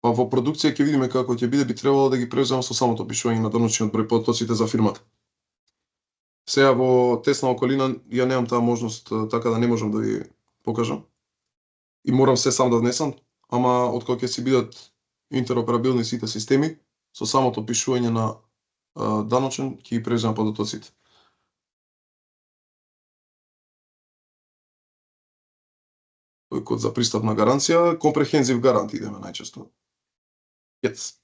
па во продукција ќе видиме како ќе биде, би требало да ги превземаме со самото пишување на даночниот број потоците за фирмата. Сега во тесна околина ја немам таа можност, така да не можам да ви покажам. И морам се сам да внесам, ама откако ќе си бидат интероперабилни сите системи, со самото пишување на даночен ќе ги превземам податоците. Тој код за пристапна гаранција, компрехензив гарант идеме најчесто. КЕЦ.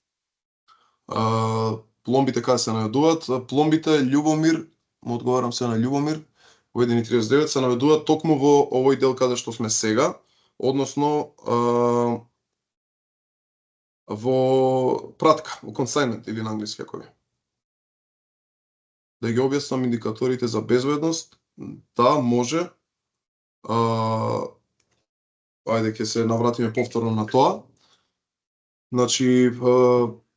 Пломбите каде се најдуваат? Пломбите Љубомир, му одговарам се на Љубомир, во 1.39 се наведуваат токму во овој дел каде што сме сега, односно во пратка, во consignment или на англиски ако е. Да ги објаснам индикаторите за безбедност, да, може. Ајде ќе се навратиме повторно на тоа. Значи,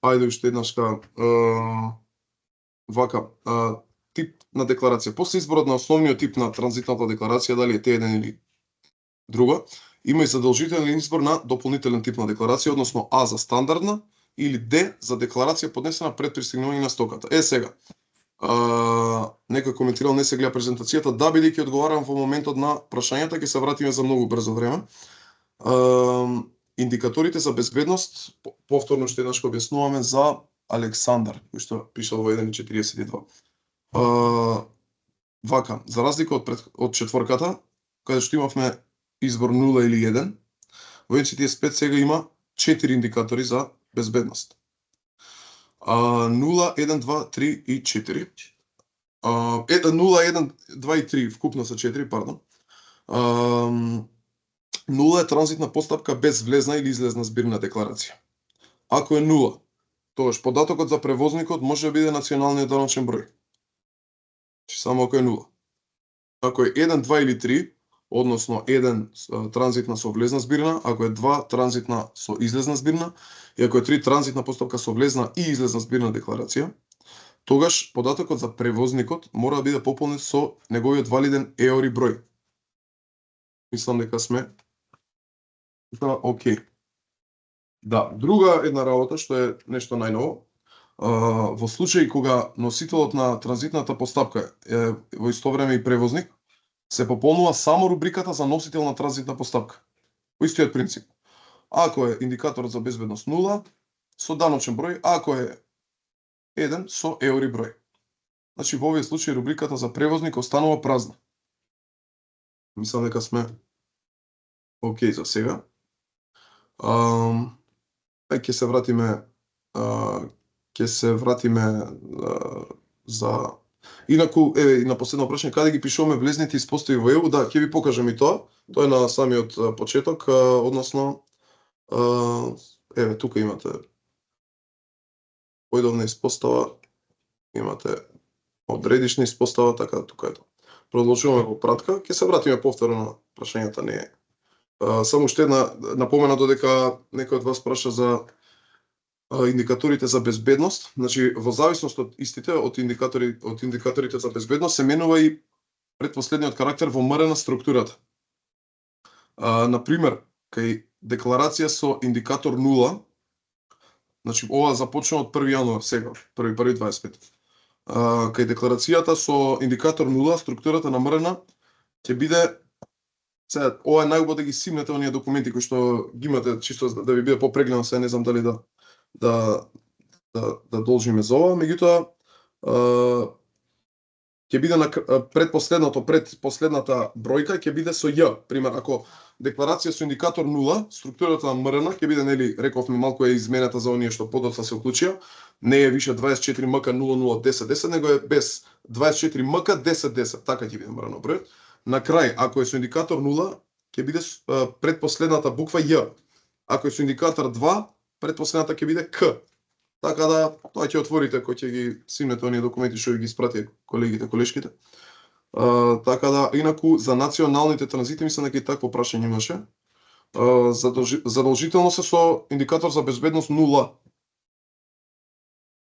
ајде уште еднашка вака, тип на декларација. После изборот на основниот тип на транзитната декларација, дали е Т1 или друга, има и задолжителен избор на дополнителен тип на декларација, односно А за стандардна или Д за декларација поднесена пред пристигнување на стоката. Сега, Некој коментирал не се гледа презентацијата, да, бидејќи одговарам во моментот на прашањата, ќе се вратиме за многу брзо време. Индикаторите за безбедност, повторно уште еднаш објаснуваме за Александар, кој што пишал во 1:42. Вака, за разлика од четворката, каде што имавме избор 0 или 1, во 1:45 сега има 4 индикатори за безбедност. 0, 1, 2, 3 и 4. 0, 1, 2 и 3, вкупно са 4, пардон. 0 е транзитна постапка без влезна или излезна збирна декларација. Ако е 0, тогаш податокот за превозникот може да биде националниот даночен број. Само ако е 0. Ако е 1, 2 или 3, односно 1 транзитна со влезна збирна, ако е 2 транзитна со излезна збирна, и ако е 3 транзитна постапка со влезна и излезна збирна декларација, тогаш податокот за превозникот мора да биде пополнет со неговиот валиден еури број. Мислам дека сме окей. Да, друга една работа што е нешто најново, во случај кога носителот на транзитната постапка е во исто време и превозник, се пополнува само рубриката за носител на транзитна постапка. По истиот принцип. Ако е индикаторот за безбедност 0, со даночен број, ако е 1 со еури број. Значи во овој случај рубриката за превозник останува празна. Мислам дека сме окей за сега. Ќе се вратиме за инаку и на последно прашање, каде ги пишуваме влезните испостави во ЕУ? Да, ќе ви покажам и тоа. Тоа е на самиот почеток, односно тука имате појдовна испостава, имате одредишна испостава, така тука ето. Продолжуваме во пратка, ќе се вратиме повторно на прашањата, не е. Само уште една напомена додека некој од вас праша за индикаторите за безбедност. Значи во зависност од истите од индикаторите за безбедност се менува и предпоследниот карактер во МРН структурата. На пример, кај декларација со индикатор 0, значи ова започна од 1 јануар сега, 1.1.25. Кај декларацијата со индикатор 0, структурата на МРН ќе биде сега ова е најубаво да ги симнете оние документи кои што ги имате чисто да ви биде попрегледно, сега не знам дали да должиме за ова, меѓутоа ќе биде на предпоследната бројка ќе биде со Ј. Пример, ако декларација со индикатор 0, структурата на МРН ќе биде, нели, рековме малку е изменета за оние што подоцна се уклучија, не е више 24 МК 001010, него е без 24 МК 1010, така ќе биде МРН бројот. На крај, ако е со индикатор 0, ќе биде предпоследната буква Ј. Ако е со индикатор 2, предпоследната ќе биде К. Така да, тоа ќе отворите кој ќе ги симнете оние документи што ги испрати колегите, колешките. Така да, инаку за националните транзити мислам дека и такво прашање имаше. Задолжително се со индикатор за безбедност 0.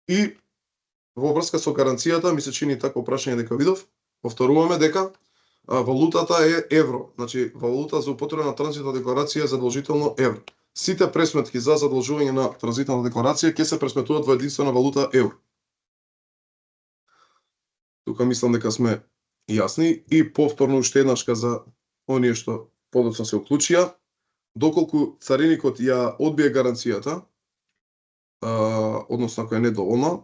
И во врска со гаранцијата ми се чини такво прашање дека видов. Повторуваме дека валутата е евро. Значи, валута за употреба на транзитна декларација е задолжително евро. Сите пресметки за задолжување на транзитната декларација ќе се пресметуваат во единствена валута евро. Тука мислам дека сме јасни и повторно уште еднашка за оние што подоцна се уклучија. Доколку цариникот ја одбие гаранцијата, односно ако е недоволна,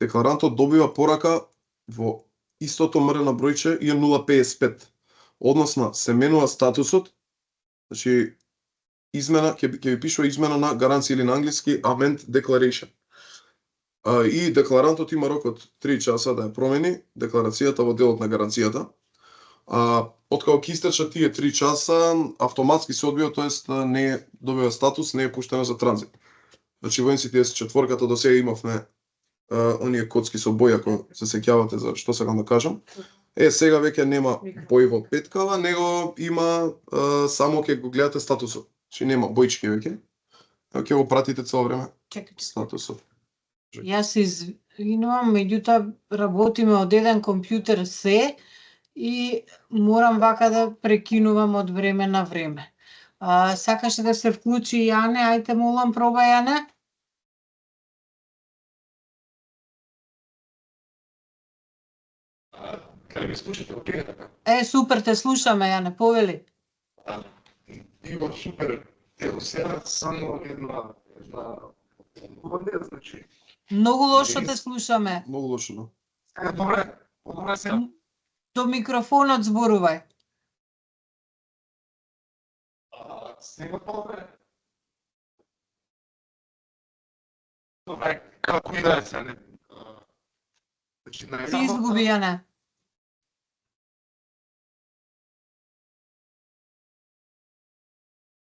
декларантот добива порака во истото МРН бројче и 055. Односно се менува статусот, значи измена ќе ви пишува измена на гаранција или на англиски amend declaration. И декларантот има рок од 3 часа да ја промени декларацијата во делот на гаранцијата. Откако ќе истечат тие 3 часа, автоматски се одбива, тоест не добива статус, не е пуштена за транзит. Значи во NCTS-4 до сега имавме оние коцки со боја, ако се сеќавате за што сакам да кажам. Сега веќе нема бој во петкава, него има само ќе го гледате статусот. Значи нема бојчки веќе. Ќе го пратите цело време статусот. Јас се извинувам, меѓутоа работиме од еден компјутер се и морам вака да прекинувам од време на време. Сакаше да се вклучи Јане, ајте молам пробај Јане. Кај ми слушате, окей така? Супер, те слушаме, ја не повели. Има супер. Ево сега само една значи. Многу лошо те слушаме. Многу лошо, да. Добре сега. До микрофонот зборувај. Сега добре. Добре, како и да е сега. Значи, Си изгуби, Јане.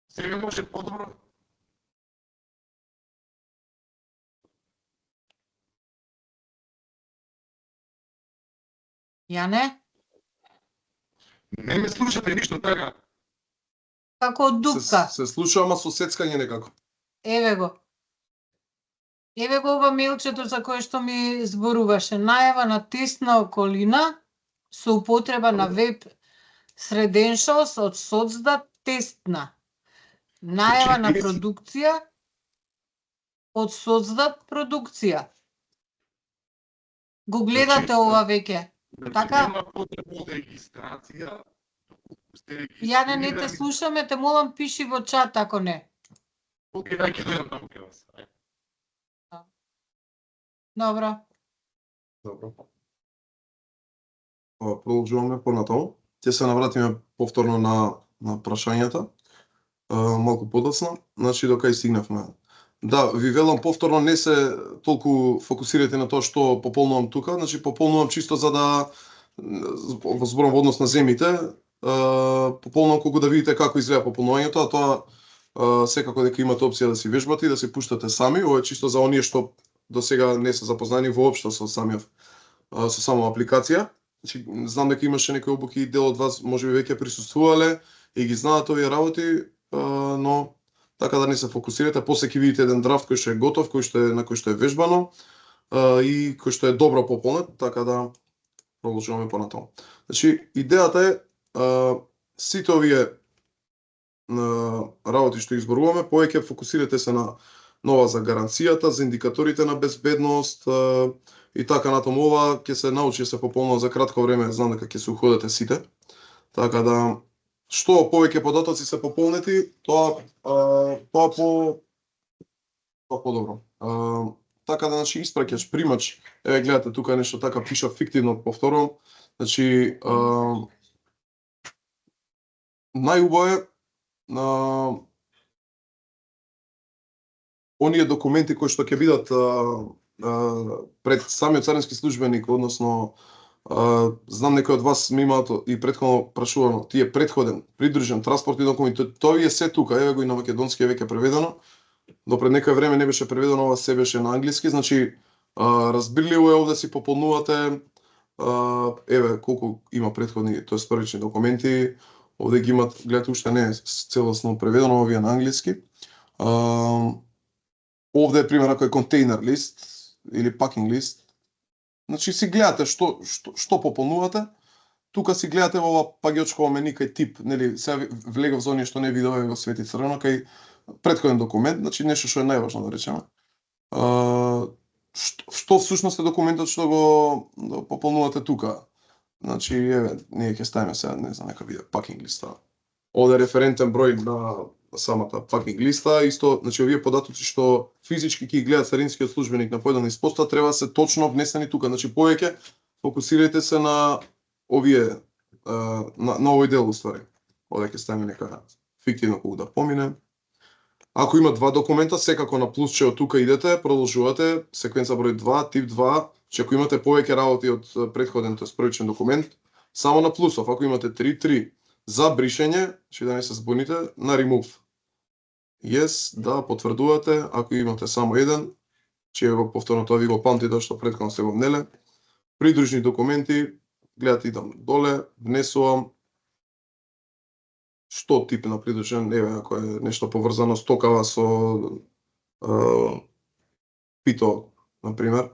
Сега може по-добро. Јане? Не ме слушате ништо така. Како од дупка. Се слуша, ама со сецкање некако. Еве го. Еве го ова мејлчето за кое што ми зборуваше. Најава на тесна околина со употреба на веб среденшалс од соцдат тестна. Најава на продукција од соцдат продукција. Го гледате ова веќе. Така? Нема потреба од регистрација. Јане, не те слушаме, те молам пиши во чат ако не. Океј, дај ќе дојдам таму кај вас. Добро. Продолжуваме понатаму. Ќе се навратиме повторно на прашањата. Малку подоцна. Значи, до кај стигнавме. Да, ви велам повторно, не се толку фокусирате на тоа што пополнувам тука, значи пополнувам чисто за да зборам во однос на земите, пополнувам колку да видите како изгледа пополнувањето, а тоа секако дека имате опција да си вежбате и да се пуштате сами. Ова е чисто за оние што до сега не се запознани воопшто со самата апликација. Значи, знам дека имаше некои обуки и дел од вас можеби веќе присуствувале и ги знаат овие работи, но така да не се фокусирате, после ќе видите еден драфт кој што е готов, на кој што е вежбано и кој што е добро пополнет, така да продолжуваме понатаму. Значи, идејата е сите овие работи што изборуваме, повеќе фокусирате се на нова за гаранцијата, за индикаторите на безбедност и така натаму. Ова ќе се научи да се пополнува за кратко време, знам дека ќе се уходите сите. Така да што повеќе податоци се пополнети, тоа подобро. Така да, значи, испраќаш примач, еве гледате тука нешто така пиша фиктивно, повторувам. Значи, најубаво е оние документи кои што ќе бидат пред самиот царински службеник, односно знам некои од вас ми имаат и претходно прашувано, тие претходен, придружен, транспортни документи, тоа е се тука, еве го и на македонски е веќе преведено. До пред некој време не беше преведено, ова се беше на англиски, значи разбирливо е овде си пополнувате, еве колку има претходни, тоест првични документи, овде ги имат, гледате, уште не е целосно преведено, овие на англиски. Овде е пример ако е контейнер лист или пакинг лист. Значи си гледате што пополнувате. Тука си гледате во ова пагиочково мени кај тип, нели, сега влегов за оние што не видове го свети црвено кај претходен документ, значи нешто што е најважно да речеме. Што всушност е документот што го пополнувате тука? Значи, еве, ние ќе ставиме сега, не знам, нека биде пакинг листа. Овде е референтен број на самата пакинг листа, исто, значи овие податоци што физички ќе ги гледа царинскиот службеник на поедна испостава треба да се точно внесени тука. Значи повеќе фокусирајте се на овие на овој дел уствари. Овде ќе ставиме нека фиктивно колку да помине. Ако има два документа, секако на плюсче од тука идете, продолжувате, секвенца број 2, тип 2, че ако имате повеќе работи од претходен, тоест првичен документ, само на плюсов. Ако имате 3, за бришење, че да не се збуните, на remove. Yes, да, потврдувате, ако имате само еден, че го повторно тоа ви го памтите што претходно сте го внеле. Придружни документи, гледате идам доле, внесувам што тип на придружен, еве ако е нешто поврзано стокава со пито, на пример.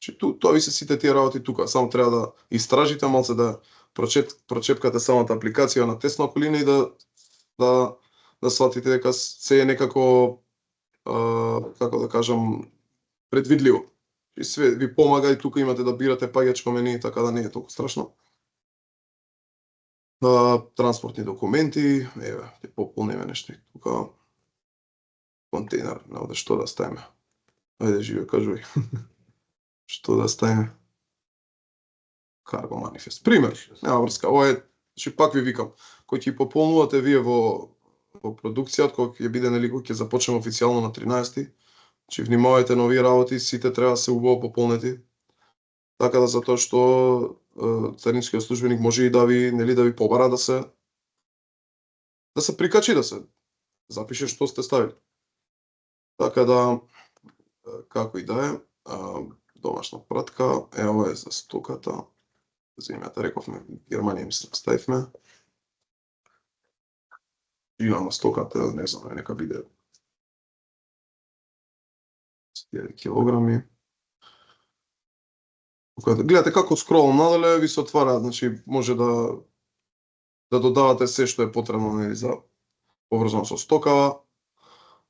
Че тоа ви се сите тие работи тука, само треба да истражите малце, да прочепкате самата апликација на тесна околина и да сватите дека се е некако како да кажам предвидливо. И све ви помага и тука имате да бирате паѓачко мени, така да не е толку страшно. транспортни документи, еве, ќе пополниме нешто тука. Контейнер, не оде што да ставиме. Ајде, живе, кажувај. Што да ставиме? Карго манифест. Пример, нема врска. Ова е, значи пак ви викам, кој ќе пополнувате вие во продукцијата, кога ќе биде, нели, кога ќе започнеме официјално на 13-ти, значи внимавајте на овие работи, сите треба да се убаво пополнети. Така да затоа што царинскиот службеник може и да ви, нели, да ви побара да се прикачи, да се запише што сте ставили. Така да, како и да е, домашна пратка, ова е за стоката. Земјата, рековме, Германија мислам ставивме. Имаме стоката, не знам, нека биде 1000 килограми. Гледате како скролам надале, ви се отвара, значи може да додавате се што е потребно, нели, за поврзано со стокава.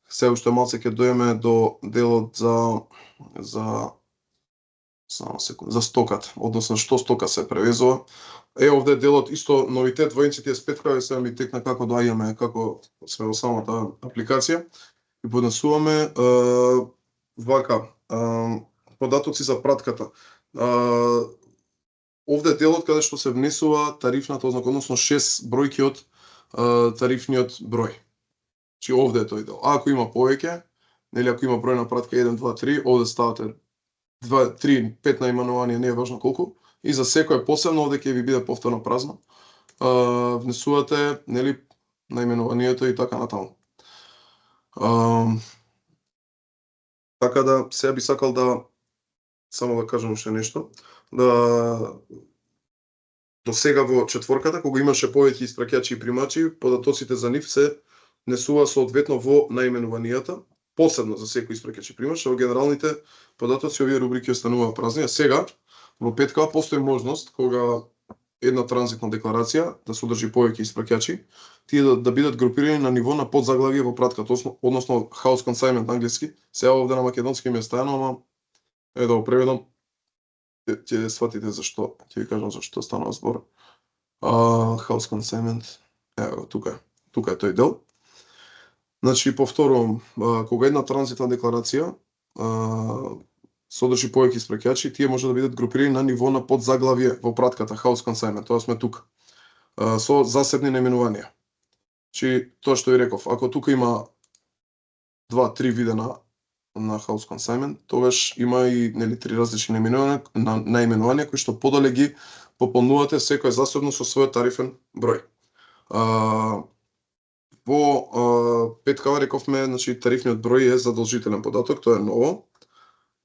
Се уште малце ќе дојдеме до делот за стоката, односно што стока се превезува. Овде делот исто новитет во NCTS 5, сега ми текна како доаѓаме, како сме во самата апликација и поднесуваме вака податоци за пратката. Овде делот каде што се внесува тарифната ознака, односно 6 бројки од тарифниот број. Значи овде е тој дел. Ако има повеќе, нели, ако има број на пратка 1, 2, 3, овде ставате 2, 3, 5 наименувања, не е важно колку, и за секој посебно овде ќе ви биде повторно празно. Внесувате, нели, наименувањето и така натаму. Така да, сега би сакал да само да кажам уште нешто, да до сега во четворката, кога имаше повеќе испраќачи и примачи, податоците за нив се внесува соодветно во наименувањата, посебно за секој испраќач и примач, во генералните податоци овие рубрики остануваа празни, а сега во петкава постои можност кога една транзитна декларација да содржи повеќе испраќачи, тие да бидат групирани на ниво на подзаглавие во пратката, односно house consignment на англиски. Сега овде на македонски ми е стајано, ама да го преведам, ќе сватите зашто, ќе ви кажам зашто станува збор. House consignment, ево тука е тој дел. Значи, повторувам, кога една транзитна декларација содржи повеќе испраќачи, тие може да бидат групирани на ниво на подзаглавие во пратката house consignment, тоа сме тука, со засебни наименувања. Значи, тоа што ви реков, ако тука има 2-3 вида на house consignment, тогаш има и, нели, 3 различни наименувања кои што подале ги пополнувате секој засебно со својот тарифен број. Во петкава рековме, значи тарифниот број е задолжителен податок, тоа е ново.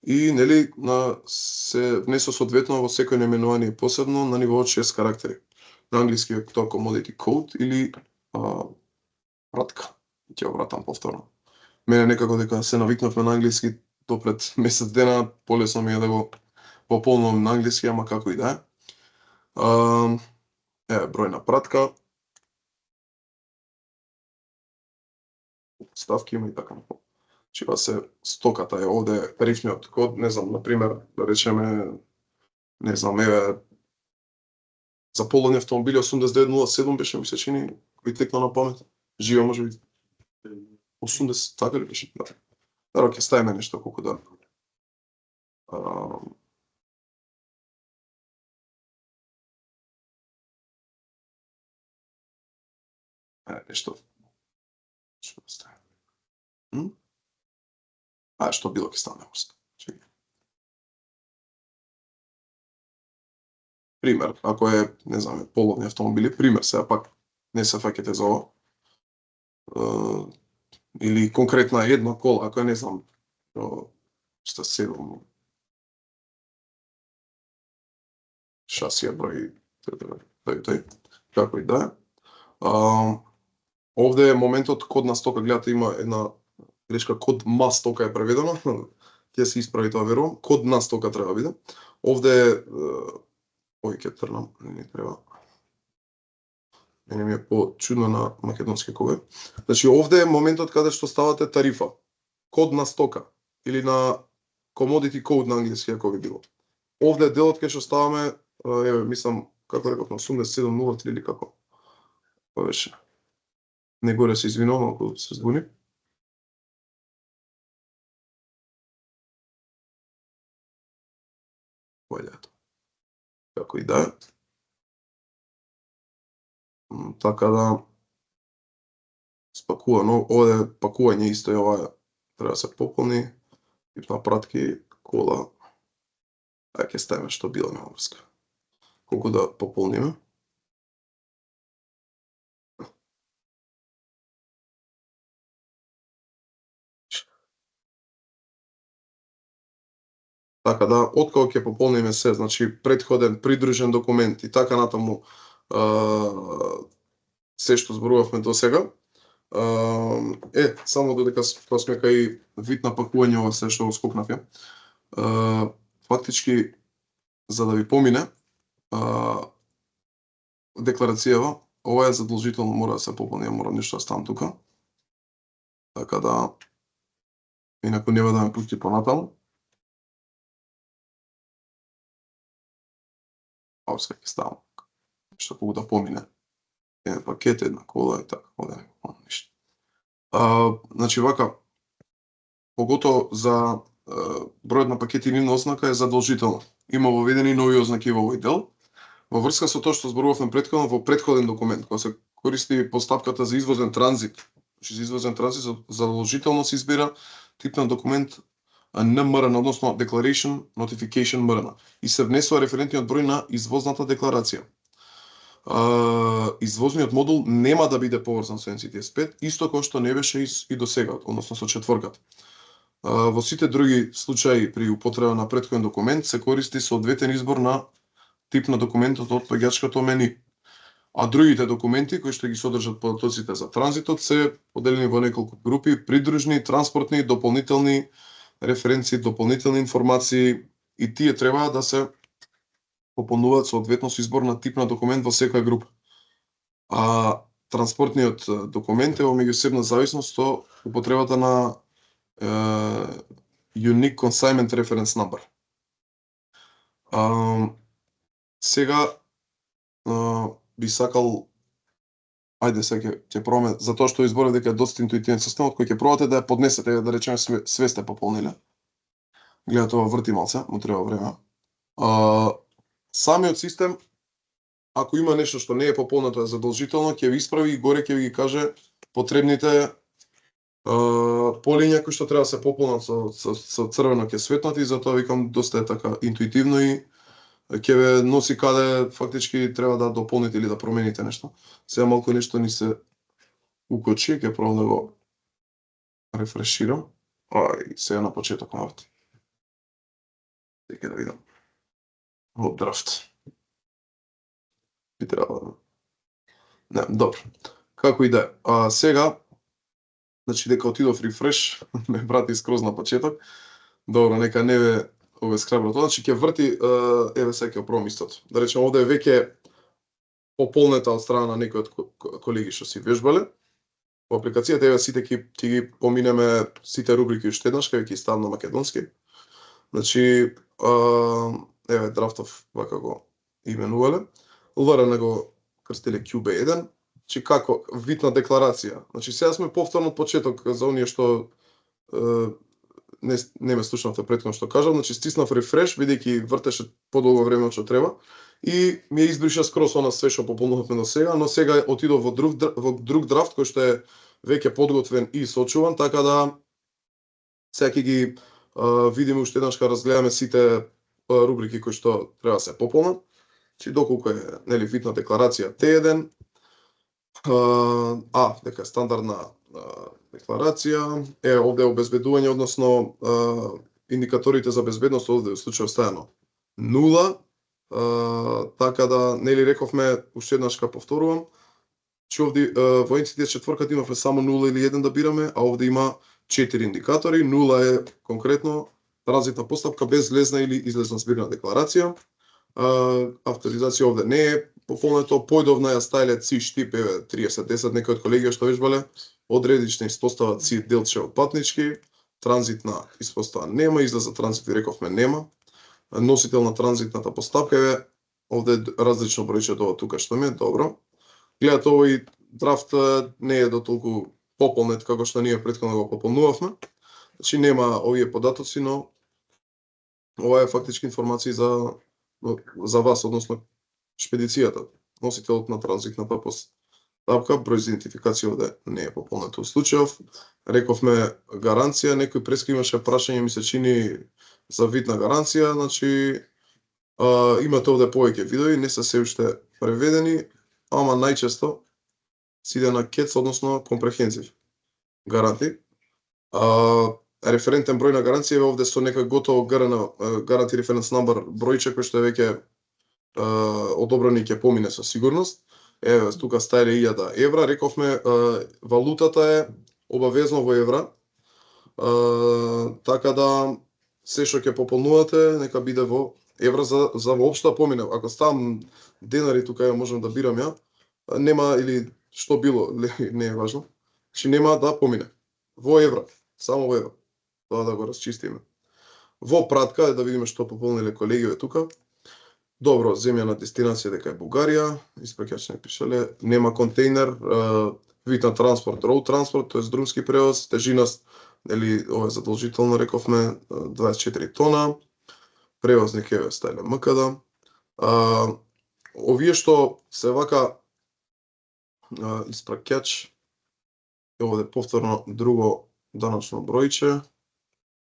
И, нели, се внесува соодветно во секој наименување посебно на ниво од 6 карактери. На англиски е тоа commodity code или пратка. Ќе го вратам повторно. Мене некако дека се навикнавме на англиски до пред месец дена, полесно ми е да го пополнувам на англиски, ама како и да е. Број на пратка. Ставки има и така напол. Значи, се стоката е овде тарифниот код, не знам, например, да речеме, не знам, еве, за половни автомобили 8907 беше, ми се чини, кој текна на памет. Живе, може би, 80, така ли беше? Да. Даро, ќе ставиме нешто колку да. Нешто. Што да ставиме? Што било ќе стане морска. Пример, ако е, не знам, половни автомобили, пример, сега пак не се фаќате за ова. Или конкретна една кола, ако е, не знам, 7 шасија број, тој, како и да е. Овде е моментот кодна стока, гледате има една грешка, код ма стока е преведено, ќе се исправи тоа, верувам, код на стока треба биде. Овде ој ќе трнам, не треба. Мене ми е по-чудно на македонски кога. Значи овде е моментот каде што ставате тарифа, код на стока или на commodity code на англиски ако би било. Овде е делот кај што ставаме, еве мислам, како реков, на 8703 или како. Повеќе. Не горе се извинувам ако се збуни. Болјато. Како и да е. Така да спакувано, овде пакување исто и ова треба да се пополни. Тип на пратки, кола. Ај ќе ставиме што било нема врска. Колку да пополниме? Така да, откако ќе пополниме се, значи претходен придружен документ и така натаму се што зборувавме до сега, само додека тоа сме кај вид на пакување ова се што го скокнав ја. Фактички, за да ви помине декларацијава, ова е задолжително, мора да се пополни, морам нешто да ставам тука. Така да, инаку нема да ме пусти понатаму. Овска ќе ставам. Што колку да помине. Еден пакет, една кола и така, овде не го ништо. Значи вака, поготово за бројот на пакети и нивна ознака е задолжително. Има воведени нови ознаки во овој дел. Во врска со тоа што зборувавме претходно, во претходен документ, кога се користи постапката за извозен транзит, значи за извозен транзит задолжително се избира тип на документ НМРН, односно Declaration Notification MRN, и се внесува референтниот број на извозната декларација. Извозниот модул нема да биде поврзан со NCTS5, исто како што не беше и до сега, односно со четворката. Во сите други случаи при употреба на претходен документ се користи соодветен избор на тип на документот од паѓачкото мени. А другите документи кои што ги содржат податоците за транзитот се поделени во неколку групи: придружни, транспортни, дополнителни референции, дополнителни информации, и тие треба да се пополнуваат соодветно со избор на тип на документ во секоја група. А транспортниот документ е во меѓусебна зависност со употребата на Unique Consignment Reference Number. Сега би сакал, ајде сега ќе пробаме, за тоа што изборав дека е доста интуитивен системот, кој ќе пробате да ја поднесете, да речеме све сте пополниле. Гледате, ова врти малце, му треба време. Самиот систем, ако има нешто што не е пополнето е задолжително, ќе ви исправи и горе ќе ви ги каже потребните полиња кои што треба да се пополнат со црвено ќе светнат, и затоа викам доста е така интуитивно и ќе ве носи каде фактички треба да дополните или да промените нешто. Сега малку нешто ни се укочи, ќе пробам да го рефреширам. Сега на почеток на врти. Дека да видам. Драфт. Би требало. Не, добро. Како и да е. Сега, значи дека отидов рефреш, ме врати скроз на почеток. Добро, нека не ве обесхрабро тоа, значи ќе врти, еве сега ќе пробам истото. Да речеме, овде е веќе пополнета од страна на некој од колеги што си вежбале. Во апликацијата еве сите ќе ги поминеме сите рубрики уште еднаш, кај ќе ставам на македонски. Значи, еве драфтов вака го именувале. ЛРН го крстиле QB1. Значи како вид на декларација. Значи сега сме повторно од почеток за оние што не ме слушнавте претходно што кажав, значи стиснав рефреш бидејќи вртеше подолго време што треба и ми ја избриша скроз она све што пополнувавме до сега, но сега отидов во друг драфт кој што е веќе подготвен и сочуван, така да сега ќе ги видиме уште еднаш кога разгледаме сите рубрики кои што треба да се пополнат. Значи доколку е нели вид на декларација Т1, дека е стандардна декларација, овде е обезбедување, односно индикаторите за безбедност овде во случајот ставено 0, така да нели рековме уште еднаш ка повторувам, че овде во NCTS 4 имавме само 0 или 1 да бираме, а овде има 4 индикатори. 0 е конкретно транзитна постапка без влезна или излезна збирна декларација. Авторизација овде не е пополнето, појдовна ја стајле ЦИ штип, еве 3010, некој од колегија што вежбале, одредична испостава ЦИ делче од патнички, транзитна испостава нема, излеза транзит и рековме нема, носител на транзитната постапка, еве овде различно бројче од ова тука што ми е, добро. Гледате овој драфт не е до толку пополнет како што ние претходно го пополнувавме. Значи нема овие податоци, но ова е фактички информации за вас, односно шпедицијата, носителот на транзитната поставка, број за идентификација овде не е пополнет во случајов. Рековме гаранција, некој преска имаше прашање, ми се чини за вид на гаранција, значи имате овде повеќе видови, не се уште преведени, ама најчесто се иде на КЕЦ, односно компрехензив гаранти. Референтен број на гаранција е овде со некој готово гаранти референс number бројче кој што е веќе одобрено и ќе помине со сигурност. Еве тука стаеле 1000 евра, рековме валутата е обавезно во евра. Така да се што ќе пополнувате нека биде во евра за воопшто да помине. Ако ставам денари тука можам да бирам ја, нема или што било, не е важно. Значи нема да помине. Во евра, само во евра. Тоа да го расчистиме. Во пратка да видиме што пополниле колегиве тука. Добро, земјана дестинација дека е Бугарија, испраќач не пишале, нема контейнер, вид на транспорт, road транспорт, тоест друмски превоз, тежиност, или ова е задолжително, рековме 24 тона, превозник е стајле МКД. Овие што се вака испраќач, овде повторно друго даночно бројче,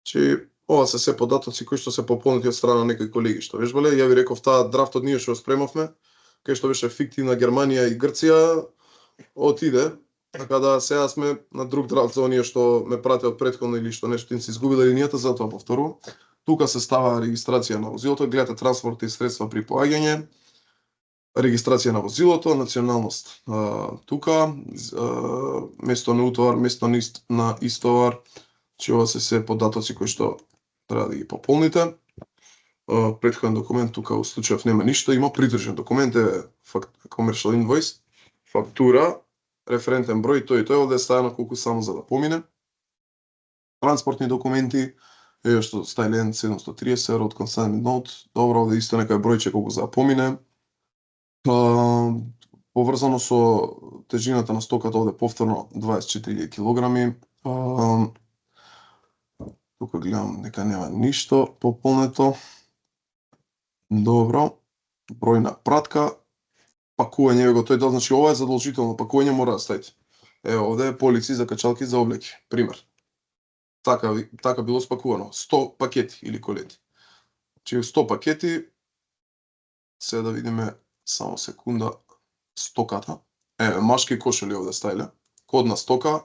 че ова се податоци кои што се пополнети од страна на некои колеги што вежбале. Ја ви реков таа драфтот ние што го спремавме, кај што беше фиктивна Германија и Грција, отиде. Така да сега сме на друг драфт за оние што ме пратеа од претходно или што нешто им се изгубиле линијата, затоа повторувам. Тука се става регистрација на возилото, гледате транспортни средства при поаѓање, регистрација на возилото, националност тука, место на утовар, место на истовар, че ова се податоци кои што треба да ги пополните. Претходен документ тука во случајов нема ништо, има придржен документ е commercial invoice, фактура, референтен број, тој овде е ставено колку само за да помине. Транспортни документи, еве што стајле N730, road consignment note, добро, овде исто некој бројче колку за да помине. Поврзано со тежината на стоката, овде повторно 24 килограми. Тука гледам дека нема ништо пополнето. Добро. Број на пратка. Пакување го тој дел, значи ова е задолжително, пакување мора да ставите. Еве овде е полици за качалки за облеки, пример. Така било спакувано, 100 пакети или колети. Значи 100 пакети. Сега да видиме само секунда стоката. Еве машки кошули овде стајле. Кодна стока.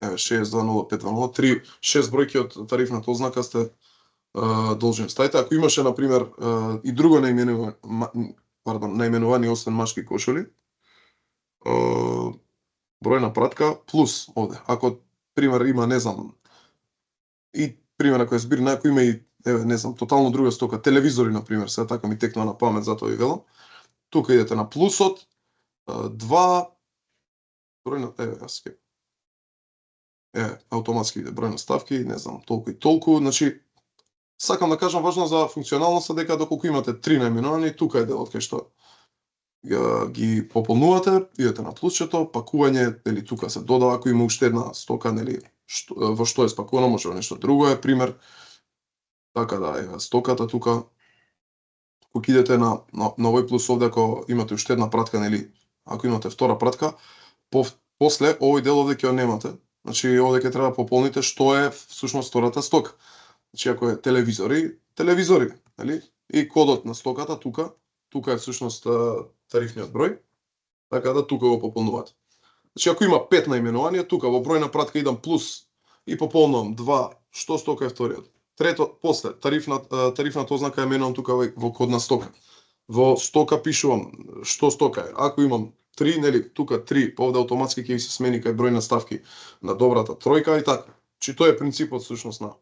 Еве 620520 6 бројки од тарифната ознака сте должни ставите. Ако имаше на пример и друго наименувани освен машки кошули, број на пратка плюс овде. Ако пример има, не знам, и пример ако е збир, ако има и еве не знам, тотално друга стока, телевизори на пример, сега така ми текнува на памет, затоа ви велам. Тука идете на плюсот, 2 број на јас ке автоматски иде број на ставки, не знам, толку и толку, значи сакам да кажам важно за функционалноста дека доколку имате 3 наименувани, тука е делот кај што ги пополнувате, идете на плюсчето, пакување, нели тука се додава ако има уште една стока, нели во што е спакувано, може нешто друго е, пример. Така да, еве стоката тука. Кога идете на овој плюс овде, ако имате уште една пратка, нели, ако имате втора пратка, после овој дел овде ќе го немате. Значи овде ќе треба пополните што е всушност втората стока. Значи ако е телевизори, нели? И кодот на стоката тука е всушност тарифниот број. Така да тука го пополнувате. Значи ако има 5 наименувања, тука во број на пратка идам плюс и пополнувам 2, што стока е вториот. Трето, после тарифната ознака ја менувам тука во кодна стока. Во стока пишувам што стока е. Ако имам 3, нели, тука 3, овде автоматски ќе се смени кај број на ставки на добрата тројка и така. Чи тоа е принципот всушност на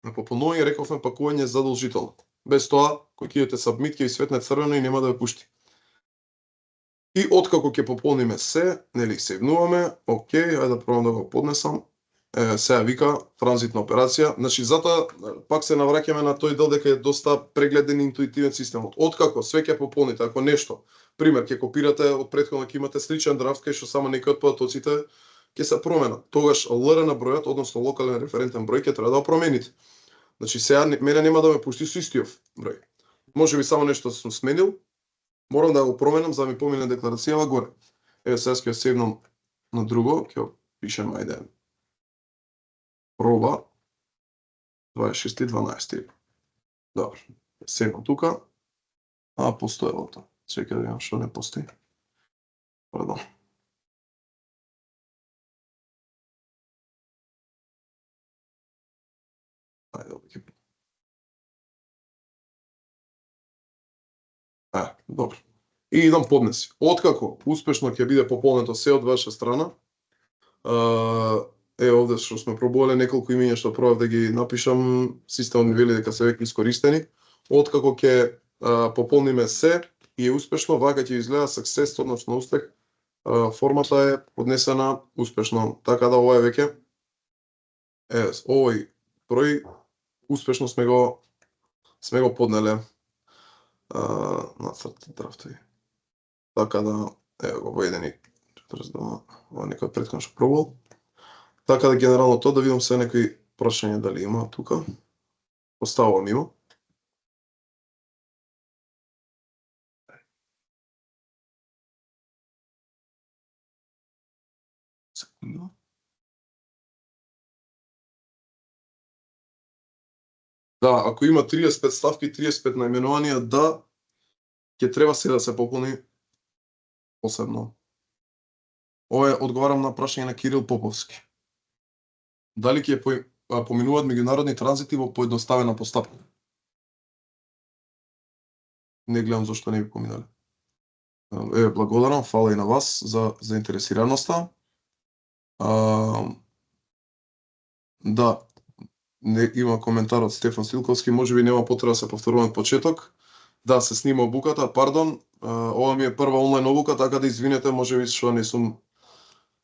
пополнување, рековме пакување задолжително. Без тоа, кој ќе идете сабмит, ќе ви светне црвено и нема да ве пушти. И откако ќе пополниме се, нели, севнуваме, окей, ајде да пробам да го поднесам. Сега вика транзитна операција. Значи затоа пак се навраќаме на тој дел дека е доста прегледен и интуитивен системот. Откако све ќе пополните, ако нешто, пример ќе копирате од претходно ќе имате сличен драфт кај што само некои од податоците ќе се променат. Тогаш ЛР на бројот, односно локален референтен број, ќе треба да го промените. Значи сега мене нема да ме пушти со истиот број. Можеби само нешто сум сменил, морам да го променам за да ми помине декларацијава горе. Еве сега ќе седнам на друго, ќе пишем ајде проба 26.12. Добро. Седнам тука. Постоелото. Чекај да видам што не постои. Пардон. Ајде, добро. И идам поднеси. Откако успешно ќе биде пополнето се од ваша страна, овде што сме пробувале неколку имиња што пробав да ги напишам, системот ми вели дека се веќе искористени. Откако ќе пополниме се и е успешно, вака ќе изгледа success, односно успех. Формата е поднесена успешно, така да ова е веќе овој број успешно сме го поднеле нацрт драфтови. Така да еве го во 1.42, ова некој претходно што пробувал. Така да генерално тоа да видам се некои прашања дали има тука. Поставувам има. Секунда. Да, ако има 35 ставки, 35 наименувања, да, ќе треба се да се пополни посебно. Ова одговарам на прашање на Кирил Поповски. Дали ќе поминуваат меѓународни транзити во поедноставена постапка? Не гледам зашто не би поминале. Благодарам, фала и на вас за заинтересираноста. Да, не има коментар од Стефан Стилковски, можеби нема потреба да се повторувам од почеток. Да, се снима обуката, пардон. Ова ми е прва онлайн обука, така да извинете, можеби што не сум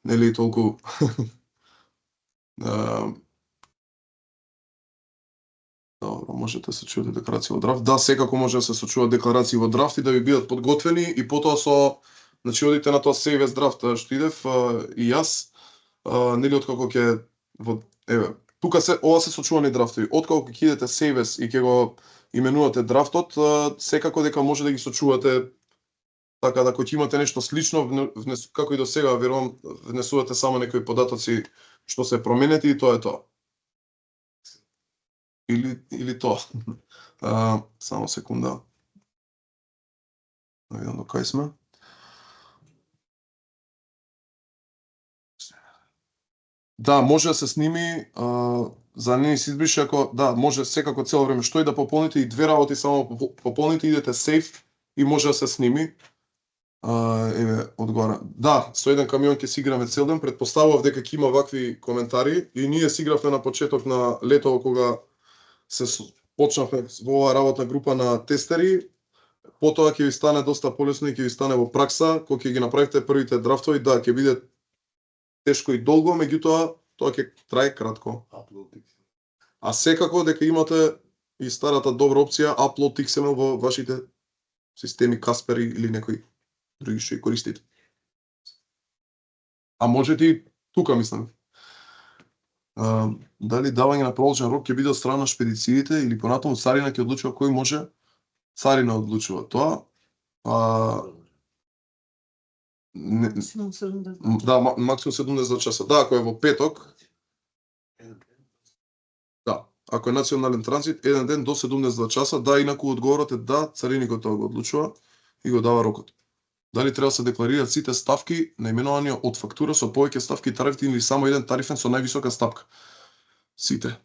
нели толку Добро, можете да се чуете декларации во драфт. Да, секако може да се сочуваат декларации во драфт и да ви бидат подготвени и потоа значи одите на тоа Save as Draft што идев и јас, нели откако ќе еве, тука ова се сочувани драфтови. Откако ќе идете Save as и ќе го именувате драфтот, секако дека може да ги сочувате. Така да кога имате нешто слично, како и до сега, верувам, внесувате само некои податоци што се променети и тоа е тоа. Или тоа. Само секунда. Да видам до кај сме. Да, може да се сними, за не се избрише ако, да, може секако цело време што и да пополните и две работи само пополните, идете сейф и може да се сними. Еве, одговара. Да, со еден камион ќе си играме цел ден, предпоставував дека ќе има вакви коментари и ние си игравме на почеток на летово кога се почнавме во оваа работна група на тестери. Потоа ќе ви стане доста полесно и ќе ви стане во пракса, кога ќе ги направите првите драфтови, да, ќе биде тешко и долго, меѓутоа тоа ќе трае кратко. А секако дека имате и старата добра опција Upload XML во вашите системи Каспер или некои други што ги користите. А можете и тука, мислам. Дали давање на продолжен рок ќе биде од страна на шпедициите или понатаму царина ќе одлучува кој може? Царина одлучува тоа. Да, максимум 72 часа. Да, ако е во петок. Да, ако е национален транзит, еден ден до 72 часа, да, инаку одговорот е да, цариникот тоа го одлучува и го дава рокот. Дали треба да се декларираат сите ставки наименувани од фактура со повеќе ставки и тарифи или само еден тарифен со највисока стапка? Сите.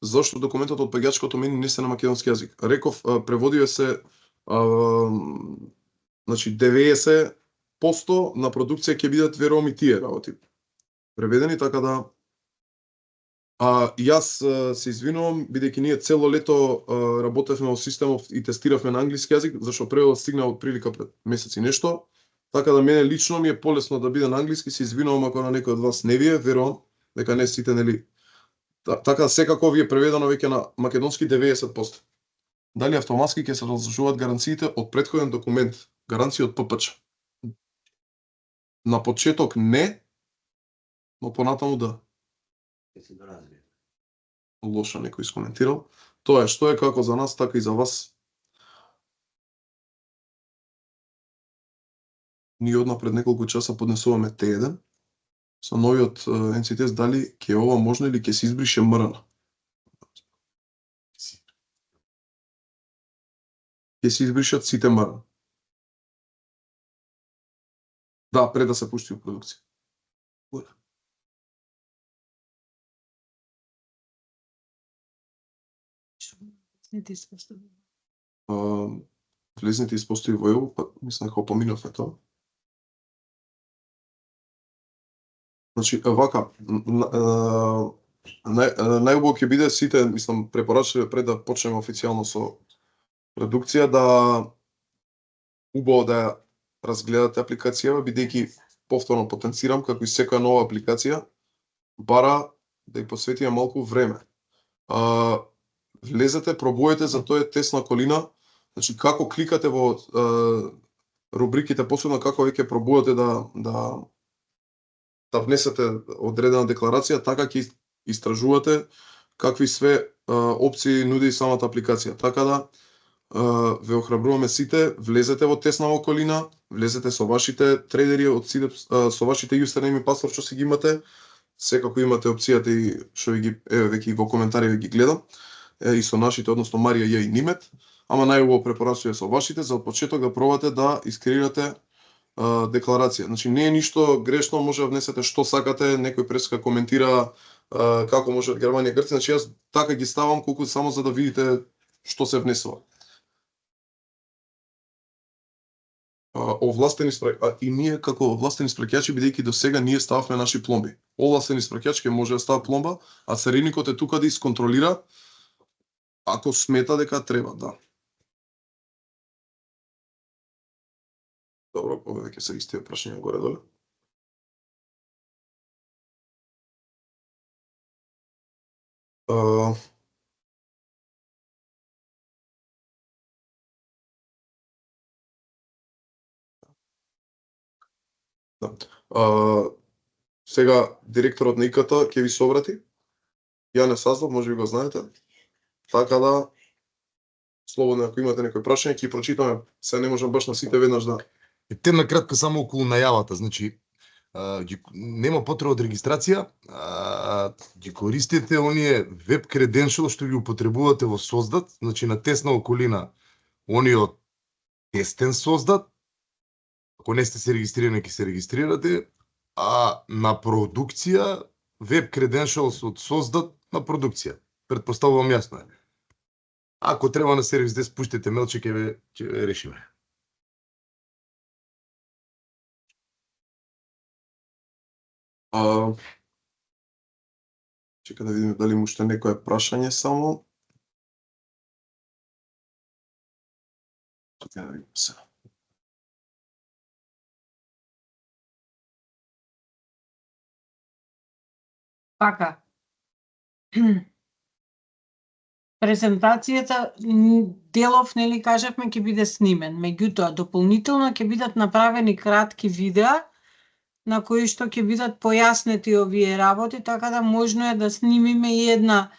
Зошто документот од пеѓачкото мени не се на македонски јазик? Реков, преводиве се значи 90% на продукција ќе бидат верувам и тие работи преведени, така да Јас се извинувам, бидејќи ние цело лето работевме во системов и тестиравме на англиски јазик, зашто преводот стигна од прилика пред месец и нешто. Така да мене лично ми е полесно да биде на англиски, се извинувам ако на некој од вас не ви е, верувам дека не сите, нели. Така секако ви е преведено веќе на македонски 90%. Дали автоматски ќе се разлажуваат гаранциите од претходен документ, гаранција од ППЧ? На почеток не, но понатаму да. Лошо некој искоментирал. Тоа е што е како за нас, така и за вас. Ние одма пред неколку часа поднесуваме Т1 со новиот NCTS, дали ќе е ова можно или ќе се избрише МРН. Ќе се избришат сите МРН. Да, пред да се пушти у продукција. Влезните испостави во ЕУ, па мислам дека поминавме тоа. Значи, вака, најубаво ќе биде сите, мислам, препорачливе пред да почнеме официјално со продукција, да убаво да ја разгледате апликацијава, бидејќи повторно потенцирам, како и секоја нова апликација, бара да ја посветиме малку време. Влезете, пробуете за тој тест на колина, значи како кликате во рубриките, посебно како веќе пробувате да внесете одредена декларација, така ќе истражувате какви све опции нуди самата апликација. Така да ве охрабруваме сите, влезете во тесна околина, влезете со вашите трейдери од сите, со вашите юзернейм и пасворд што си ги имате. Секако имате опцијата и што ги веќе во коментари ги гледам. И со нашите, односно Марија, ја и Нимет, ама најубаво препорачувам со вашите за од почеток да пробате да искреирате декларација. Значи не е ништо грешно, може да внесете што сакате, некој преска коментира како може од Германија, Грција, значи јас така ги ставам колку само за да видите што се внесува. Овластени и ние како овластени спраќачи, бидејќи до сега ние стававме наши пломби. Овластени спраќач ќе може да става пломба, а цариникот е тука да исконтролира ако смета дека треба, да. Добро, ова веќе се исти прашања горе доле. Сега директорот на ИКТ ќе ви се обрати. Ја не сазнав, може би го знаете. Така да слободно ако имате некои прашања ќе прочитаме. Се не можам баш на сите веднаш да. Темна кратка само околу најавата, значи нема потреба од регистрација, ги користите оние веб credential што ги употребувате во Создат, значи на тесна околина ониот тестен Создат. Ако не сте се регистрирани, ќе се регистрирате, а на продукција веб credentials од Создат на продукција. Предпоставувам јасно е. Ако треба на сервис дес пуштете мелче, ќе ве решиме. Чека да видиме дали му уште некое прашање само. Чека да видиме се. Така. Презентацијата делов, нели кажавме, ќе биде снимен. Меѓутоа, дополнително ќе бидат направени кратки видеа на кои што ќе бидат појаснети овие работи, така да можно е да снимиме и една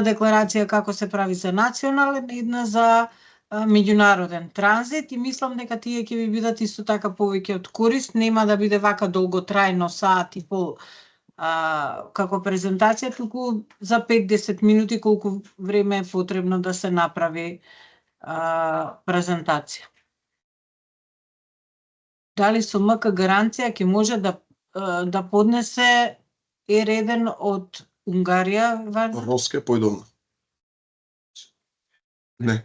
декларација како се прави за национален, една за меѓународен транзит, и мислам дека тие ќе ви бидат исто така повеќе од корист, нема да биде вака долготрајно, саат и пол како презентација, туку за 5-10 минути колку време е потребно да се направи презентација. Дали со МК гаранција ќе може да поднесе R1 од Унгарија? Роске појдовно. Не.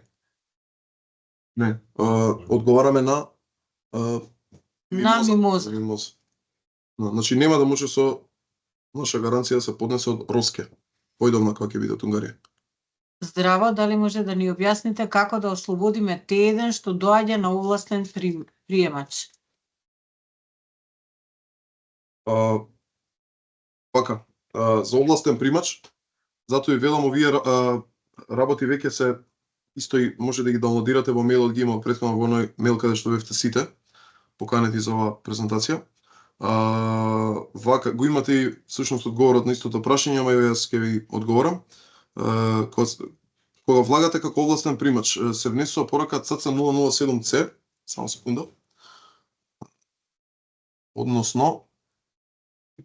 Одговараме на Мимоза. Значи нема да може со Наша гаранција се поднесе од Роске. Појдовна кога ќе биде од Унгарија. Здраво, дали може да ни објасните како да ослободиме Т1 што доаѓа на овластен приемач? Пака, за овластен примач, затоа и велам овие работи веќе се исто и може да ги даунлодирате во мејлот, ги има претходно во оној мејл каде што бевте сите поканети за оваа презентација. Вака го имате и всушност одговорот на истото прашање, ама јас ќе ви одговорам. Кога влагате како овластен примач, се внесува порака CC007C, само секунда. Односно,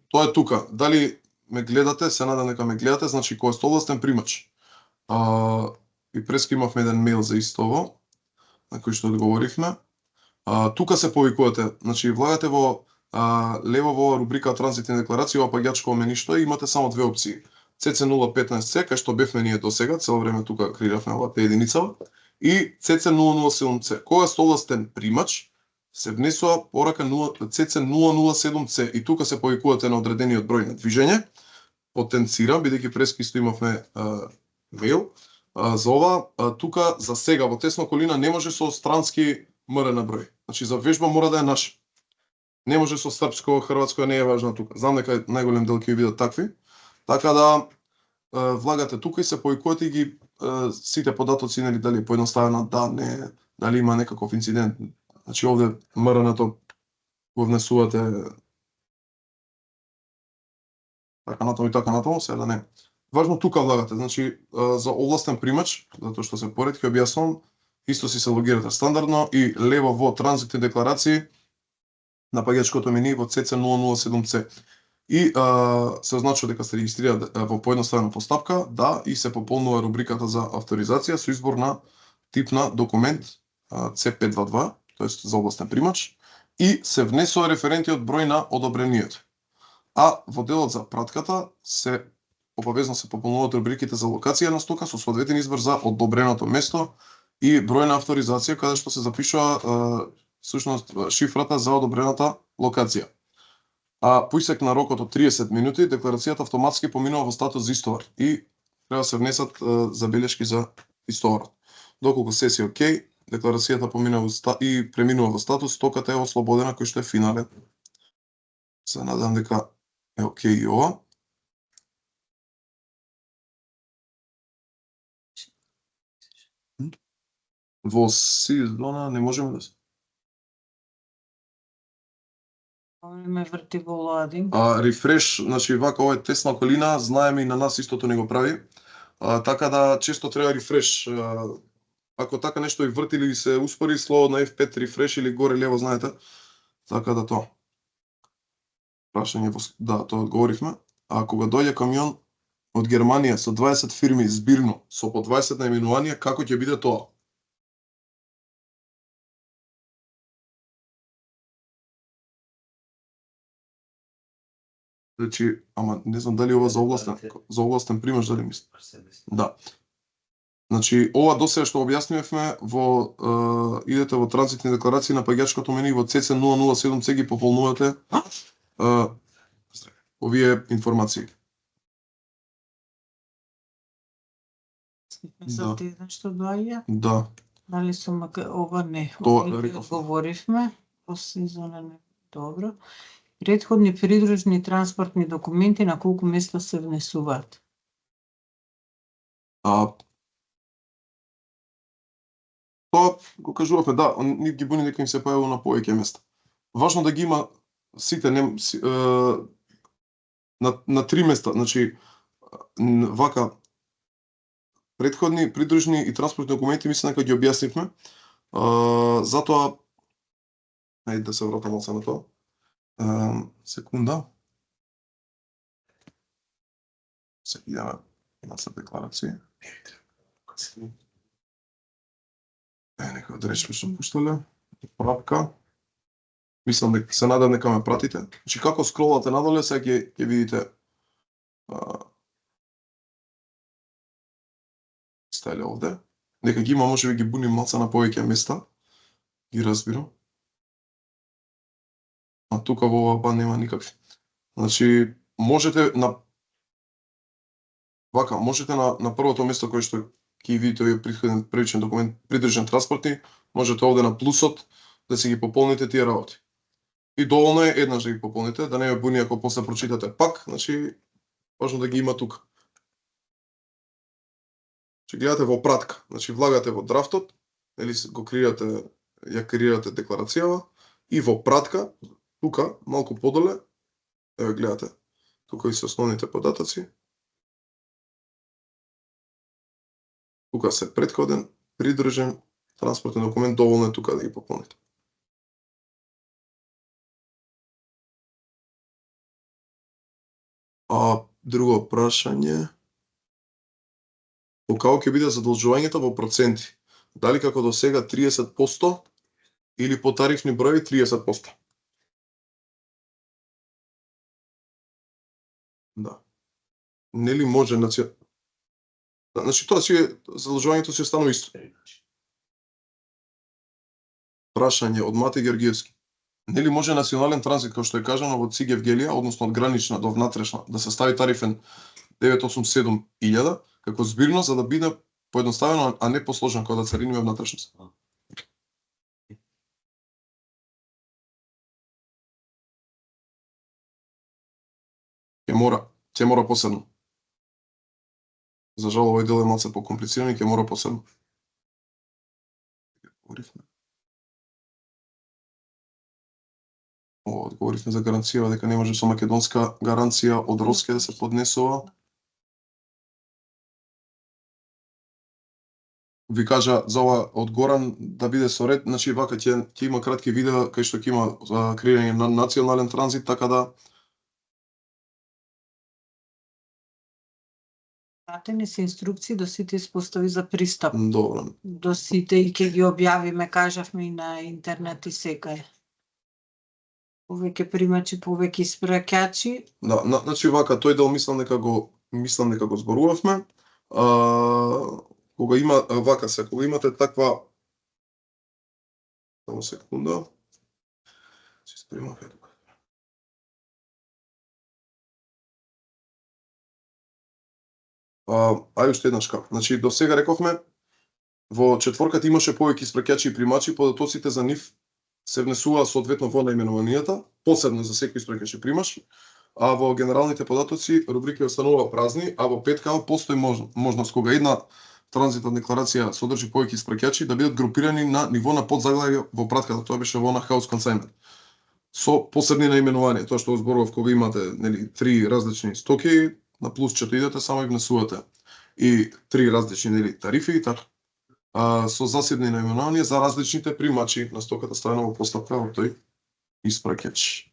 тоа е тука. Дали ме гледате, се надам дека ме гледате, значи кога сте овластен примач. И преска имавме еден мејл за исто ово, на кој што одговоривме. Тука се повикувате, значи влагате во лево во рубрика транзитни декларации, ова паѓачко меништо и имате само две опции. CC015C, кај што бевме ние досега, цело време тука креиравме оваа единица, и CC007C. Кога сте овластен примач, се внесува порака CC007C и тука се повикувате на одредениот број на движење. Потенцирам, бидејќи преска исто имавме мејл. За ова, тука за сега во тесна околина не може со странски МРН број. Значи за вежба мора да е наш. Не може со српско, хрватско не е важно тука. Знам дека најголем дел ќе ви бидат такви. Така да влагате тука и се повикувате и ги сите податоци, нели, дали е поедноставено, да, не, дали има некаков инцидент. Значи овде МРН-то го внесувате така натаму и така натаму, се да не. Важно тука влагате, значи за овластен примач, затоа што се поред ќе објаснам, исто си се логирате стандардно и лево во транзитни декларации на паѓачкото меню во CC007C. И се означува дека се регистрира во поедноставена постапка, да, и се пополнува рубриката за авторизација со избор на тип на документ C522, тоест за областен примач, и се внесува референтиот број на одобрението. А во делот за пратката се обавезно се пополнуваат рубриките за локација на стока со соодветен избор за одобреното место и број на авторизација каде што се запишува всушност шифрата за одобрената локација. А по истек на рокот од 30 минути декларацијата автоматски поминува во статус за истовар и треба да се внесат забелешки за истоварот. Доколку се си окей, декларацијата поминува и преминува во статус, стоката е ослободена кој што е финален. Се надам дека е окей и ова. Во сезона не можеме да се. Ме врти во ладинг. Рефреш, значи вака ова е тесна околина, знаеме и на нас истото не го прави. Така да често треба рефреш. Ако така нешто и врти или се успори, слово на F5 рефреш или горе лево, знаете. Така да тоа. Прашање да, тоа одговоривме. А кога дојде камион од Германија со 20 фирми збирно, со по 20 наименувања, како ќе биде тоа? Значи, ама не знам дали ова за овластен примач дали мисли. Да. Значи, ова досега што објаснивме во идете во транзитни декларации на паѓачкото меню во CC007C ги пополнувате овие информации. За Т1 што доаѓа? Да. Дали сум ова не. Тоа Говоривме, по сезона не. Добро. Претходни придружни транспортни документи на колку места се внесуваат? Тоа го кажувавме, да, нив ги буни дека им се појавува на повеќе места. Важно да ги има сите на 3 места, значи вака претходни придружни и транспортни документи мислам дека ги објаснивме. Затоа ајде да се вратам малку на тоа. Секунда. Се идеме на декларација. Нека да речеме што пуштале. Пратка. Мислам дека се надам дека ме пратите. Значи како скролате надоле, сега ќе видите стајле овде. Дека ги има, може би ги буни малку на повеќе места. Ги разбирам. А тука во ова нема никакви. Значи, можете на на првото место кое што ќе видите овој претходен приличен документ придружен транспортни, можете овде на плюсот да си ги пополните тие работи. И доволно е еднаш да ги пополните, да не е буни ако после прочитате пак, значи важно да ги има тука. Че гледате во пратка, значи влагате во драфтот, или го креирате, ја креирате декларацијава и во пратка, тука, малку подоле, еве гледате, тука и се основните податоци. Тука се претходен, придружен, транспортен документ, доволно е тука да ги пополните. Друго прашање. Колку ќе биде задолжувањето во проценти? Дали како до сега 30% или по тарифни броеви 30%? Да. Нели може Значи тоа си задолжувањето си останува исто. Прашање од Мате Георгиевски. Нели може национален транзит, како што е кажано во ЦИГ Евгелија, односно од гранична до внатрешна, да се стави тарифен 987.000 како збирно за да биде поедноставено, а не посложено кога да цариниме внатрешност? Ќе мора посебно. За жал овој дел е малце покомплициран и ќе мора посебно. Одговоривме за гаранција, дека не може со македонска гаранција од Роске да се поднесува. Ви кажа за ова од Горан да биде со ред, значи вака ќе има кратки видеа кај што ќе има креирање на национален транзит, така да Датени се инструкции до сите испостави за пристап. Добро. До сите и ќе ги објавиме, кажавме и на интернет и секај. Повеќе примачи, повеќе испраќачи. Да, значи вака тој дел мислам дека го зборувавме. Кога има вака се, кога имате таква само секунда. Си спремав тука. Ајде уште еднаш како. Значи до сега рековме во четворката имаше повеќе испраќачи и примачи, податоците за нив се внесуваа соодветно во наименуванијата, посебно за секој испраќач и примач, а во генералните податоци рубрики останува празни, а во петкава постои можност кога една транзитна декларација содржи повеќе испраќачи да бидат групирани на ниво на подзаглавје во пратката, тоа беше во на House Consignment. Со посебни наименувања, тоа што зборував кога имате, нели, 3 различни стоки, на плюсчето идете само и внесувате и 3 различни, нели, тарифи и така. Со засебни наименувања за различните примачи на стоката ставено во постапка во тој испраќач.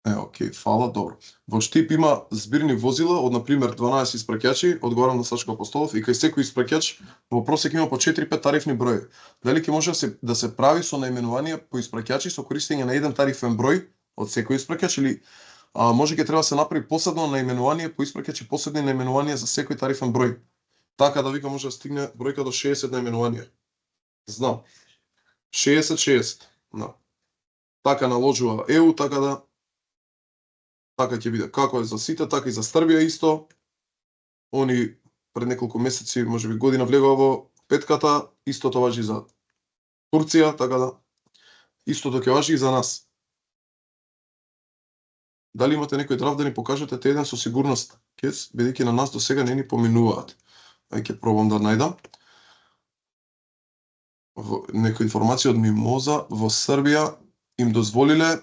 Окей, фала, добро. Во Штип има збирни возила од, например, 12 испраќачи, одговарам на Сашко Апостолов, и кај секој испраќач во просек има по 4-5 тарифни броеви. Дали ќе може да се прави со наименување по испраќачи со користење на еден тарифен број од секој испраќач, или може ќе треба да се направи посебно наименување по испраќач и посебни наименувања за секој тарифен број. Така да вика може да стигне бројка до 60 наименувања. Знам. 60. Да. Така наложува ЕУ, така ќе биде. Како е за сите, така и за Србија исто. Они пред неколку месеци, можеби година, влегува во петката, истото важи за Турција, така да истото ќе важи и за нас. Дали имате некој драфт да ни покажете те еден со сигурност, кец, бидејќи на нас до сега не ни поминуваат. Ќе пробам да најдам. Некоја информација од Мимоза во Србија им дозволиле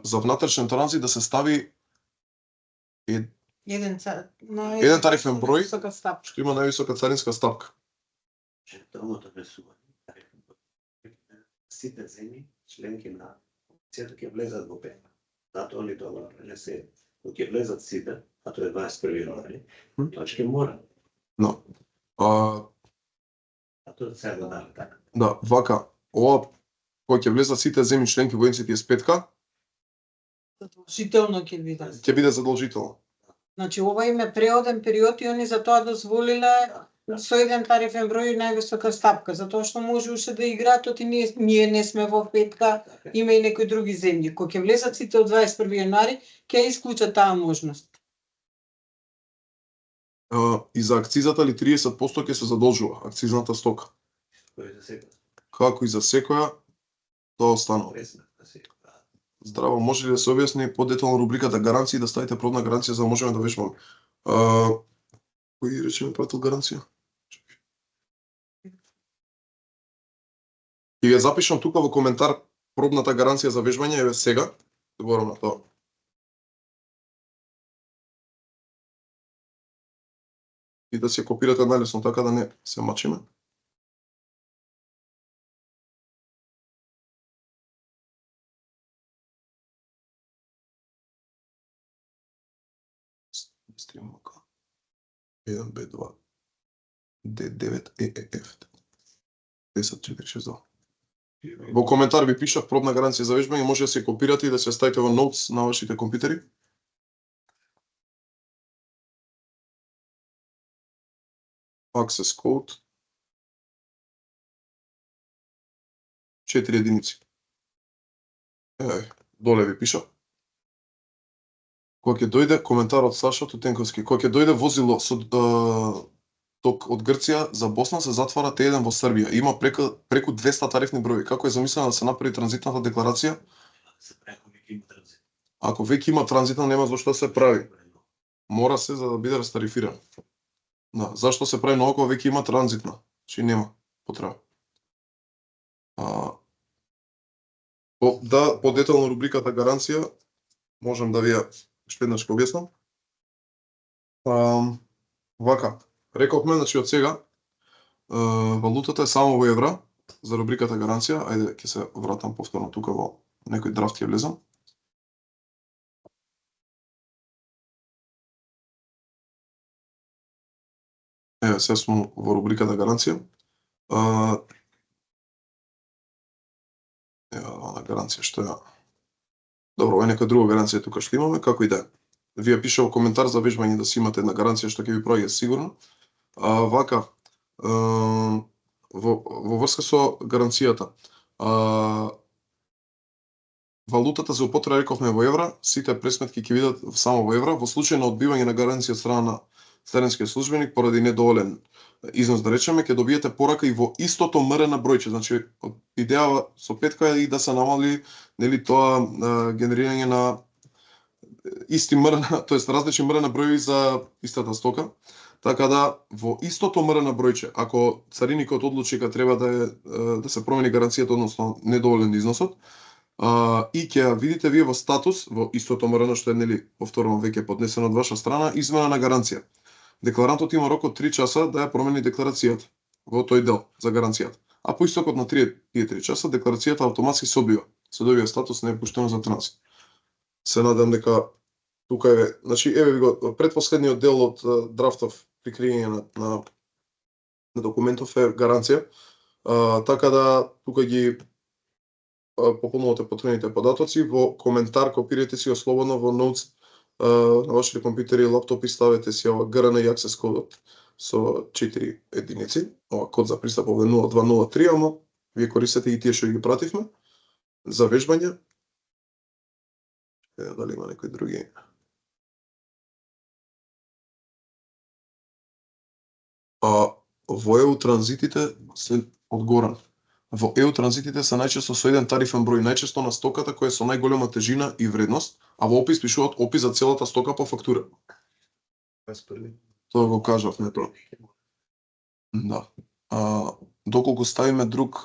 за внатрешен транзит да се стави еден тарифен број што има највисока царинска стапка. Тоа внесува сите земји членки на Конвенцијата ќе влезат во петка. Затоа они тоа не се, кога ќе влезат сите, а тоа е 21 јануари, тоа ќе мора. Но. А тоа сега да така. Да, вака, ова кога ќе влезат сите земји членки во NCTS петка, Задолжително ќе биде. Ќе биде задолжително. Значи ова им е преоден период и они за тоа дозволиле со еден тарифен број највисока стапка, затоа што може уште да играат, оти ние не сме во петка, има и некои други земји. Кога ќе влезат сите од 21 јануари, ќе исклучат таа можност. И за акцизата ли 30% ќе се задолжува акцизната стока? Кој за сега? Како и за секоја, тоа останува. Здраво, може ли да се објасни подетално рубриката гаранции, да ставите пробна гаранција за да можеме да вежбаме? Кој речеме пратил гаранција? И ја запишам тука во коментар пробната гаранција за вежбање, еве сега, да говорам на тоа. И да се копирате најлесно, така да не се мачиме. Стримка 1B2 D9 EEF 10462. Во коментар ви пишав пробна гаранција за вежбање, може да се копирате и да се ставите во ноутс на вашите компјутери. Access code 4 единици. Доле ви пишав. Кога ќе дојде коментар од Саша Тутенковски, кога ќе дојде возило со ток од Грција за Босна, се затвара Т1 во Србија. Има преку 200 тарифни броји. Како е замислено да се направи транзитната декларација? Ако веќе има транзитна, нема зошто да се прави. Мора се за да биде растарифирано. Да, зашто се прави ново кога веќе има транзитна? Чи нема потреба. Да, подетално рубриката гаранција можам да ви ја што еднаш ќе објаснам. Вака, рековме, значи од сега валутата е само во евра за рубриката гаранција. Ајде ќе се вратам повторно тука во некој драфт ќе влезам. Еве, сега сум во рубриката гаранција. Еве, она гаранција што ја... Добро, ова е нека друга гаранција тука што имаме, како и да е. Вие пише во коментар за вежбање да си имате една гаранција што ќе ви проаѓа сигурно. Вака, во врска со гаранцијата, валутата за употреба рековме во евра, сите пресметки ќе видат само во евра. Во случај на одбивање на гаранција од страна на теренскиот службеник поради недоволен износ, да речеме, ќе добиете порака и во истото МРН бројче. Значи, идеја со петка е и да се намали, нели, тоа генерирање на исти МРН, тоест различни МРН броји за истата стока. Така да во истото МРН бројче, ако цариникот одлучи дека треба да се промени гаранцијата, односно недоволен износот, и ќе ја видите вие во статус во истото МРН што е, нели, повторно веќе поднесено од ваша страна, измена на гаранција. Декларантот има рок од 3 часа да ја промени декларацијата во тој дел за гаранцијата. А по истокот на 3 часа декларацијата автоматски се обива. Се добива статус не е пуштено за транзит. Се надам дека тука е, значи еве ви го предпоследниот дел од драфтов при креирање на документов е гаранција. Така да тука ги пополнувате потребните податоци, во коментар копирате си го слободно во ноутс на вашите компјутери и лаптопи, ставете си ова ГРН и access кодот со 4 единици, ова код за пристап овде 0203, ама вие користете и тие што ги пративме за вежбање. Дали има некои други? Во ЕУ транзитите се одгоран. Во ЕУ транзитите се најчесто со еден тарифен број, најчесто на стоката која е со најголема тежина и вредност, а во опис пишуваат опис за целата стока по фактура. Тоа го кажав, не тоа. Да. Доколку ставиме друг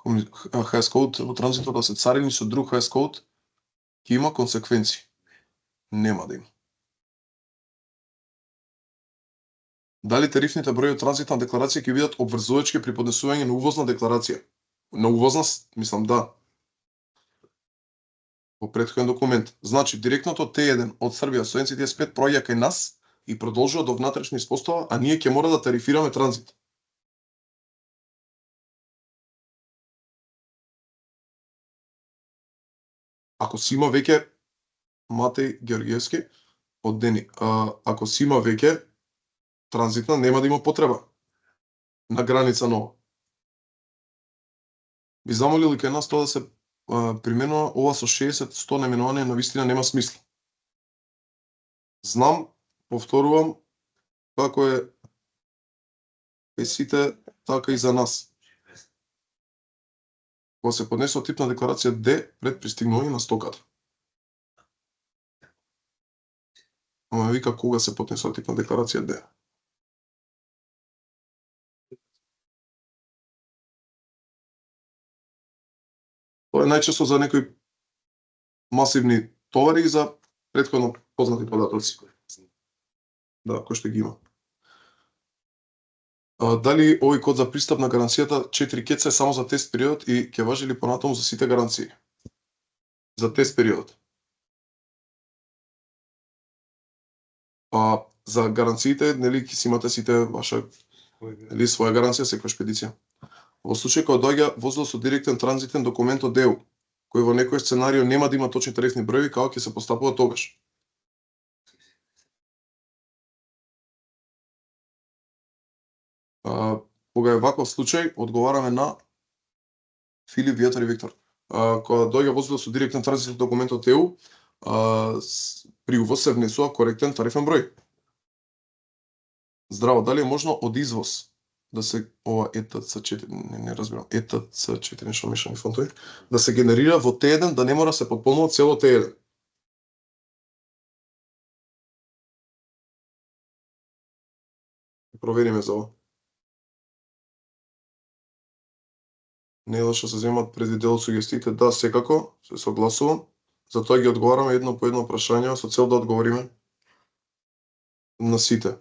HS code во транзитот да се царини со друг HS code, ќе има консеквенции. Нема да има. Дали тарифните брои од транзитна декларација ќе бидат обврзувачки при поднесување на увозна декларација? На увозна, мислам, да. Во претходен документ. Значи, директното Т1 од Србија со NCTS5 проаѓа кај нас и продолжува до внатрешна испостава, а ние ќе мора да тарифираме транзит. Ако си има веќе, Матеј Георгиевски од Дени, ако си има веќе транзитна, нема да има потреба на граница нова. Би замолил и кај нас тоа да се применува, ова со 60-100 наименување на вистина нема смисла. Знам, повторувам, како е кај сите, така и за нас. Кога се поднесува типна декларација Д пред пристигнување на стоката. Ама вика кога се поднесува типна декларација Д. Тоа е најчесто за некои масивни товари и за претходно познати податоци. Да, кој што ги има. Дали овој код за пристап на гаранцијата 4 кеца е само за тест период и ќе важи ли понатаму за сите гаранции? За тест период. За гаранциите, нели, ќе си имате сите ваша или своја гаранција, секоја шпедиција. Во случај кога доаѓа возило со директен транзитен документ од ЕУ, кој во некој сценарио нема да има точни тарифни броеви, како ќе се постапува тогаш? Кога е ваков случај, одговараме на Филип, Вијатар и Виктор. Кога доаѓа возило со директен транзитен документ од ЕУ, при увоз се внесува коректен тарифен број. Здраво, дали е можно од извоз да се ова ЕТЦ4, не разбирам, ЕТЦ4 нешто мешани фонтови, да се генерира во Т1, да не мора се потполнува цело Т1. Провериме за ова. Не е лошо се земат предвид дел од сугестиите, да, секако, се согласувам. Затоа ги одговараме едно по едно прашање со цел да одговориме на сите.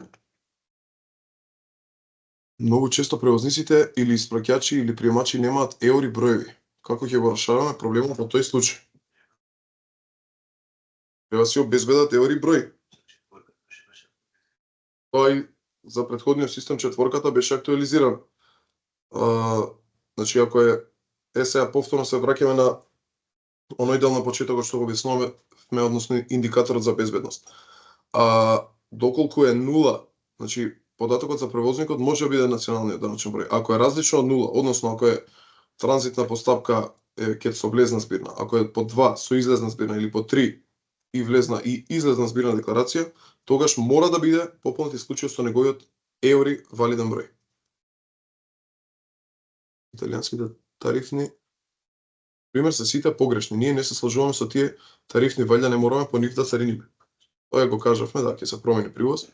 Многу често превозниците или испраќачи или приемачи немаат еури броеви. Како ќе го решаваме проблемот во тој случај? Треба си обезбедат еури број. Тоа и за претходниот систем четворката беше актуализиран. Значи, ако е, сега повторно се враќаме на оној дел на почетокот што го објаснуваме, односно индикаторот за безбедност. Доколку е нула, значи податокот за превозникот може да биде националниот даночен број. Ако е различно од нула, односно ако е транзитна постапка ќе со влезна збирна, ако е по 2 со излезна збирна или по 3 и влезна и излезна збирна декларација, тогаш мора да биде пополнет исклучиво со неговиот еури валиден број. Италијанските тарифни пример се сите погрешни. Ние не се сложуваме со тие тарифни, валјда не мораме по нив да цариниме. Тоа го кажавме, да, ќе се промени привоз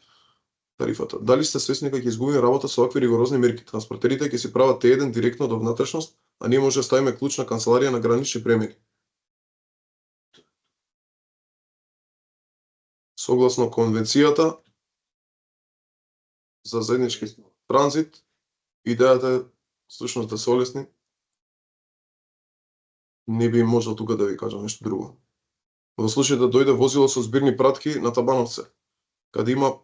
тарифата. Дали сте свесни кога ќе изгубиме работа со вакви ригорозни мерки? Транспортерите ќе си прават Т1 директно до внатрешност, а ние може да ставиме клуч на канцеларија на гранични премини. Согласно конвенцијата за заеднички транзит, идејата е всушност да се олесни. Не би можел тука да ви кажам нешто друго. Во случај да дојде возило со збирни пратки на Табановце, каде има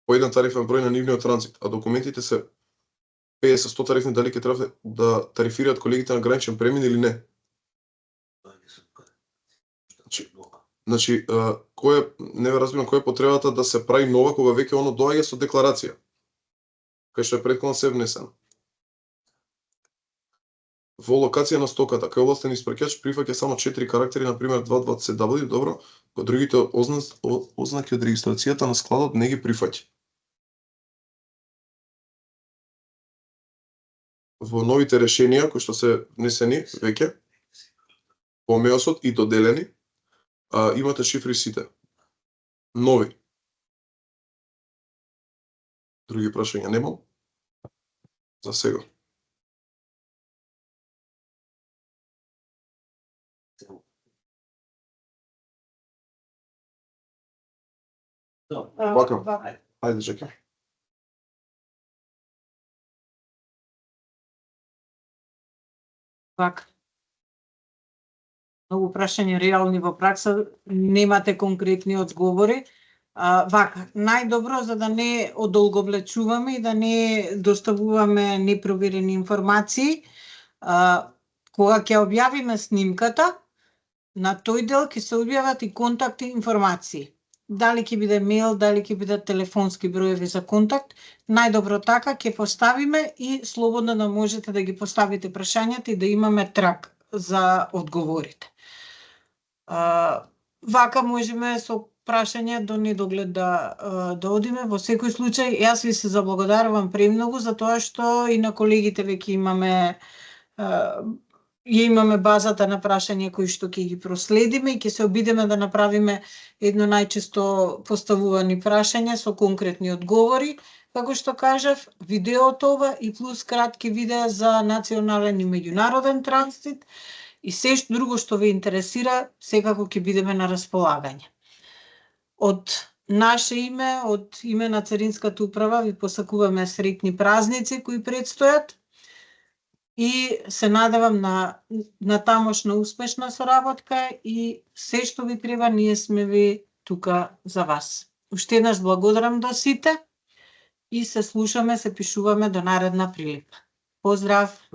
по еден тарифен број на нивниот транзит, а документите се 50-100 тарифни, дали ќе треба да тарифираат колегите на граничен премин или не? Значи, не разбирам која е потребата да се прави нова кога веќе оно доаѓа со декларација, кај што е претходно се внесено. Во локација на стоката, кај овластен испраќач прифаќа само 4 карактери, например 220W, добро, кога другите ознаки од регистрацијата на складот не ги прифаќа. Во новите решенија кои што се внесени веќе по МЕОСот и доделени, имате шифри сите. Нови. Други прашања немам. За сега. Вака. Ајде, чекај. Вака. Многу прашања реални во пракса, немате конкретни одговори. Вака, најдобро за да не одолговлечуваме и да не доставуваме непроверени информации, кога ќе објавиме снимката, на тој дел ќе се објават и контакти информации. дали ќе биде мејл, дали ќе биде телефонски броеви за контакт, најдобро така ќе поставиме и слободно да можете да ги поставите прашањата и да имаме трак за одговорите. Вака можеме со прашање до недоглед да одиме. Во секој случај, јас ви се заблагодарувам премногу за тоа што и на колегите веќе имаме базата на прашања кои што ќе ги проследиме и ќе се обидеме да направиме едно најчесто поставувани прашања со конкретни одговори. Како што кажав, видеото ова и плюс кратки видеа за национален и меѓународен транзит и се друго што ве интересира, секако ќе бидеме на располагање. Од наше име, од име на Царинската управа ви посакуваме среќни празници кои предстојат и се надевам на тамошна успешна соработка и се што ви треба, ние сме ви тука за вас. Уште еднаш благодарам до сите и се слушаме, се пишуваме до наредна прилика. Поздрав!